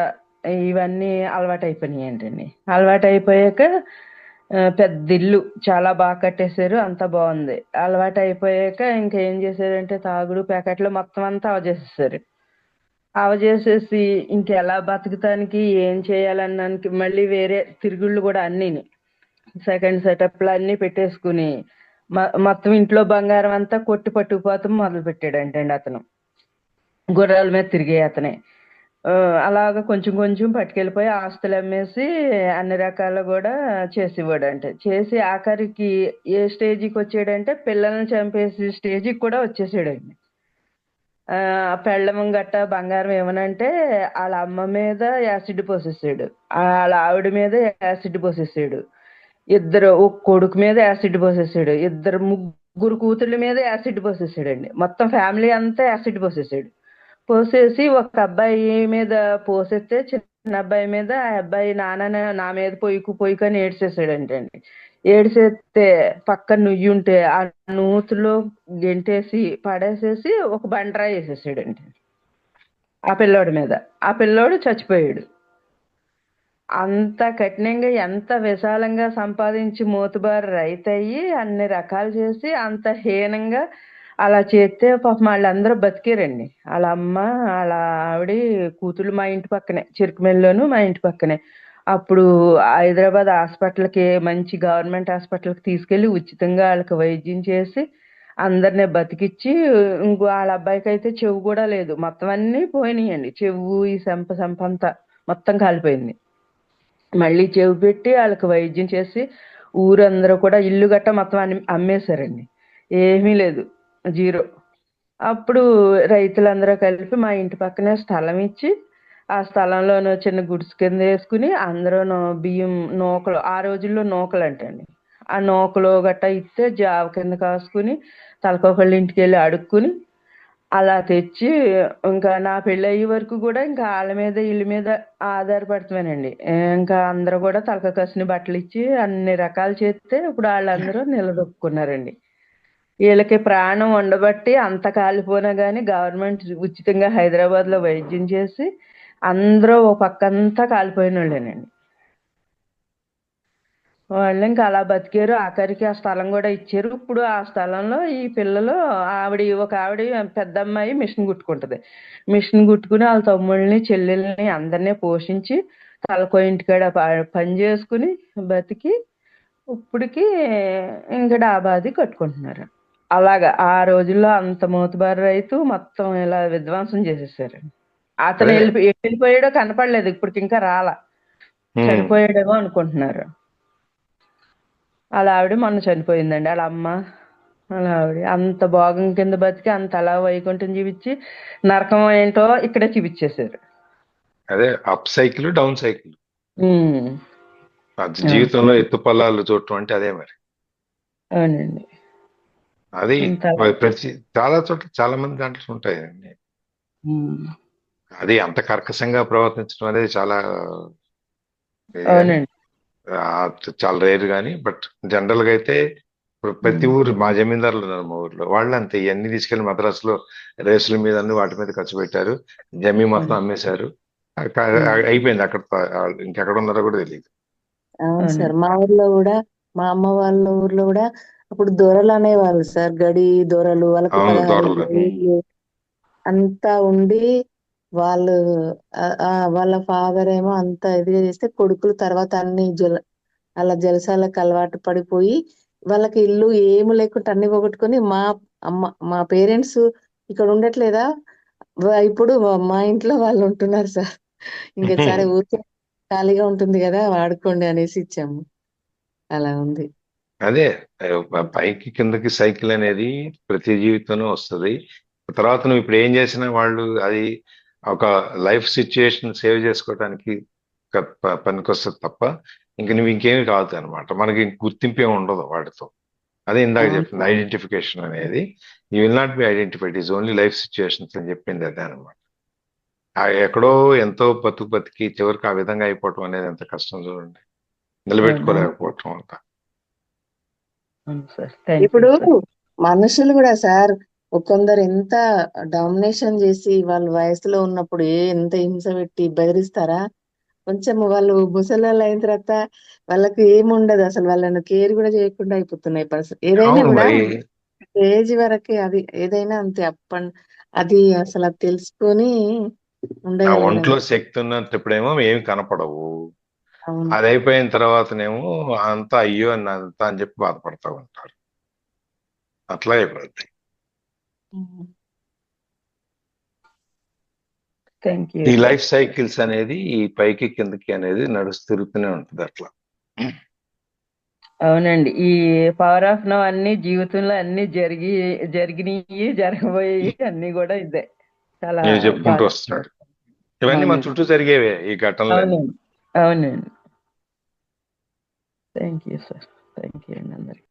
ఇవన్నీ అలవాటు అయిపోయినాయి ఏంటండి. అలవాటు అయిపోయాక పెద్ద ఇల్లు చాలా బాగా కట్టేశారు, అంతా బాగుంది. అలవాటు అయిపోయాక ఇంకా ఏం చేశారంటే తాగుడు పేకాటలో మొత్తం అంతా అవజేసేసారు. అవజేసేసి ఇంకెలా బతుకుతానికి ఏం చేయాలన్నానికి మళ్ళీ వేరే తిరుగుళ్ళు కూడా అన్నీని సెకండ్ సెటప్లు అన్నీ పెట్టేసుకుని మొత్తం ఇంట్లో బంగారం అంతా కొట్టి పట్టుకుపోతాం మొదలు పెట్టాడంటండి అతను. గుర్రాల మీద తిరిగే అతనే అలాగా కొంచెం కొంచెం పట్టుకెళ్ళిపోయి ఆస్తులు అమ్మేసి అన్ని రకాలు కూడా చేసేవాడు. అంటే చేసి ఆఖరికి ఏ స్టేజ్కి వచ్చాడంటే పిల్లల్ని చంపేసి స్టేజ్కి కూడా వచ్చేసాడండి. పెళ్ళం గట్ట బంగారం ఏమనంటే వాళ్ళ అమ్మ మీద యాసిడ్ పోసేసాడు, వాళ్ళ ఆవిడ మీద యాసిడ్ పోసేసాడు, ఒక కొడుకు మీద యాసిడ్ పోసేసాడు, ముగ్గురు కూతుళ్ళ మీద యాసిడ్ పోసేసాడండి. మొత్తం ఫ్యామిలీ అంతా యాసిడ్ పోసేసాడు. పోసేసి ఒక అబ్బాయి మీద పోసేస్తే చిన్న అబ్బాయి మీద, ఆ అబ్బాయి నాన్న నా మీద పొయ్యికని ఏడ్చేసాడంటే అండి. ఏడిసేస్తే పక్కన నుయ్యి ఉంటే ఆ నూతిలో గెంటేసి పడేసేసి ఒక బండరాయి వేసేసాడండి ఆ పిల్లోడి మీద. ఆ పిల్లోడు చచ్చిపోయాడు. అంత కఠినంగా ఎంత విశాలంగా సంపాదించి మోతుబారు రైతయ్యి అన్ని రకాలు చేసి అంత హీనంగా అలా చేస్తే పాపం వాళ్ళందరూ బతికారండి. వాళ్ళ అమ్మ వాళ్ళ ఆవిడ కూతుళ్ళు మా ఇంటి పక్కనే చిరుకుమెల్లోను మా ఇంటి పక్కనే. అప్పుడు హైదరాబాద్ హాస్పిటల్కి మంచి గవర్నమెంట్ హాస్పిటల్కి తీసుకెళ్లి ఉచితంగా వాళ్ళకి వైద్యం చేసి అందరినీ బతికిచ్చి ఇంకో వాళ్ళ అబ్బాయికి అయితే చెవు కూడా లేదు. మొత్తం అన్నీ పోయినాయండి. చెవు ఈ సంపంతా మొత్తం కాలిపోయింది. మళ్ళీ చెవి పెట్టి వాళ్ళకి వైద్యం చేసి ఊరందరూ కూడా ఇల్లు గట్ట మొత్తం అమ్మేశారండి. ఏమీ లేదు, జీరో. అప్పుడు రైతులందరూ కలిపి మా ఇంటి పక్కనే స్థలం ఇచ్చి ఆ స్థలంలోనూ చిన్న గుడిసె కింద వేసుకుని అందరూ బియ్యం నూకలు, ఆ రోజుల్లో నూకలు అంటండి, ఆ నూకలు గట్ట ఇస్తే జావ కింద కాసుకుని తలకొకళ్ళ ఇంటికి వెళ్ళి అడుక్కుని అలా తెచ్చి ఇంకా నా పెళ్ళి అయ్యే వరకు కూడా ఇంకా వాళ్ళ మీద వీళ్ళ మీద ఆధారపడతామేనండి. ఇంకా అందరూ కూడా తలక కసిన బట్టలు ఇచ్చి అన్ని రకాలు చేస్తే ఇప్పుడు వాళ్ళందరూ నిలదొక్కున్నారండి. వీళ్ళకి ప్రాణం ఉండబట్టి అంత కాలిపోయినా కానీ గవర్నమెంట్ ఉచితంగా హైదరాబాద్లో వైద్యం చేసి అందరూ ఓ పక్కంతా కాలిపోయిన వాళ్ళేనండి. వాళ్ళు ఇంకా అలా బతికారు. ఆఖరికి ఆ స్థలం కూడా ఇచ్చారు. ఇప్పుడు ఆ స్థలంలో ఈ పిల్లలు ఒక ఆవిడ పెద్ద అమ్మాయి మిషన్ కుట్టుకుంటది. మిషన్ కుట్టుకుని వాళ్ళ తమ్ముళ్ళని చెల్లెల్ని అందరినీ పోషించి తలకో ఇంటికాడ పని చేసుకుని బతికి ఇప్పటికి ఇంకా డాబాది కట్టుకుంటున్నారు. అలాగా ఆ రోజుల్లో అంత మోతుబారు రైతు మొత్తం ఇలా విధ్వంసం చేసేసారు. అతను అదే వెళ్ళిపోయాడో కనపడలేదు, ఇప్పటికి ఇంకా రాలా, చనిపోయాడేమో అనుకుంటున్నారు. అలా ఆవిడ మొన్న చనిపోయిందండి. వాళ్ళ అమ్మ అలా ఆవిడ అంత భోగం కింద బతికి అంత అలా వైకుంఠం చూపించి నరకం ఏంటో ఇక్కడే చూపించేశారు. అదే అప్ సైకిల్ డౌన్ సైకిల్. ఉమ్, అది జీవితంలో ఎత్తు పొలాలు చూడటం అంటే అదే మరి. అవునండి. అది అంత ప్రతి చాలా చోట్ల చాలా మంది దాంట్లో ఉంటాయండి. అది అంత కర్కశంగా ప్రవర్తించడం అనేది చాలా ఇది కానీ అవునండి. చాలా రేర్ కానీ, బట్ జనరల్ గా అయితే ఇప్పుడు ప్రతి ఊరు మా జమీందారులు ఉన్నారు మా ఊర్లో, వాళ్ళు అంతే ఇవన్నీ తీసుకెళ్లి మద్రాసులో రేసుల మీద అన్ని వాటి మీద ఖర్చు పెట్టారు, జమీ మొత్తం అమ్మేశారు, అయిపోయింది అక్కడ. ఇంకెక్కడ ఉన్నారో కూడా తెలియదు. అవును సార్, మా ఊర్లో కూడా, మా అమ్మ వాళ్ళ ఊర్లో కూడా అప్పుడు దొరలు అనేవాళ్ళు సార్, గడి దొరలు, వాళ్ళకి అవును 16 దొరలు. ఏళ్ళు అంతా ఉండి వాళ్ళు వాళ్ళ ఫాదర్ ఏమో అంత ఇదిగా చేస్తే కొడుకులు తర్వాత అన్ని అలా జలసాలకు అలవాటు పడిపోయి వాళ్ళకి ఇల్లు ఏమి లేకుండా అన్ని పోగొట్టుకొని మా పేరెంట్స్ ఇక్కడ ఉండట్లేదా, ఇప్పుడు మా ఇంట్లో వాళ్ళు ఉంటున్నారు సార్. ఇంకా సరే ఊరికే ఖాళీగా ఉంటుంది కదా వాడుకోండి అనేసి ఇచ్చాము. అలా ఉంది. అదే పైకి కిందకి సైకిల్ అనేది ప్రతి జీవితంలో వస్తుంది. తర్వాత నువ్వు ఇప్పుడు ఏం చేసినా వాళ్ళు అది ఒక లైఫ్ సిచ్యుయేషన్ సేవ్ చేసుకోవడానికి పనికొస్తుంది తప్ప ఇంక నువ్వు ఇంకేమి కాదు అనమాట. మనకి గుర్తింపే ఉండదు వాటితో. అదే ఇందాక చెప్పింది ఐడెంటిఫికేషన్ అనేది. You will not be identified, is only life situations అని చెప్పింది అదే అనమాట. ఎక్కడో ఎంతో బతికి చివరికి ఆ విధంగా అయిపోవటం అనేది ఎంత కష్టం చూడండి, నిలబెట్టుకోలేకపోవటం అంట. ఇప్పుడు మనుషులు కూడా సార్ కొందరు ఎంత డామినేషన్ చేసి వాళ్ళ వయసులో ఉన్నప్పుడు ఎంత హింస పెట్టి బెదిరిస్తారా, కొంచెం వాళ్ళు ముసలాళ్ళు అయిన తర్వాత వాళ్ళకి ఏముండదు అసలు, వాళ్ళని కేర్ కూడా చేయకుండా అయిపోతున్నాయి పరిస్థితి. ఏదైనా కూడా ఏజ్ వరకే, అది ఏదైనా అంతే అది అసలు అది తెలుసుకొని ఆ ఉండగలగాలి. ఒంట్లో శక్తి ఉన్నప్పుడేమో ఏమి కనపడవు, అవును. అది అయిపోయిన తర్వాతనేమో అంతా అయ్యో అంతా అని చెప్పి బాధపడతా ఉంటారు. అట్లా అయిపోద్ది. ఈ లైఫ్ సైకిల్స్ అనేది ఈ పైకి కిందకి అనేది తిరుగుతూనే ఉంటుంది అట్లా. అవునండి. ఈ పవర్ ఆఫ్ నౌ అన్ని జీవితంలో అన్ని జరిగినాయి, జరగబోయి అన్ని కూడా ఇదే చాలా చెప్పుకుంటూ వస్తున్నాడు. ఇవన్నీ మన చుట్టూ జరిగేవే ఈ ఘటనలు. అవునండి. అవునండి. Thank you sir. Thank you అండి అందరికి.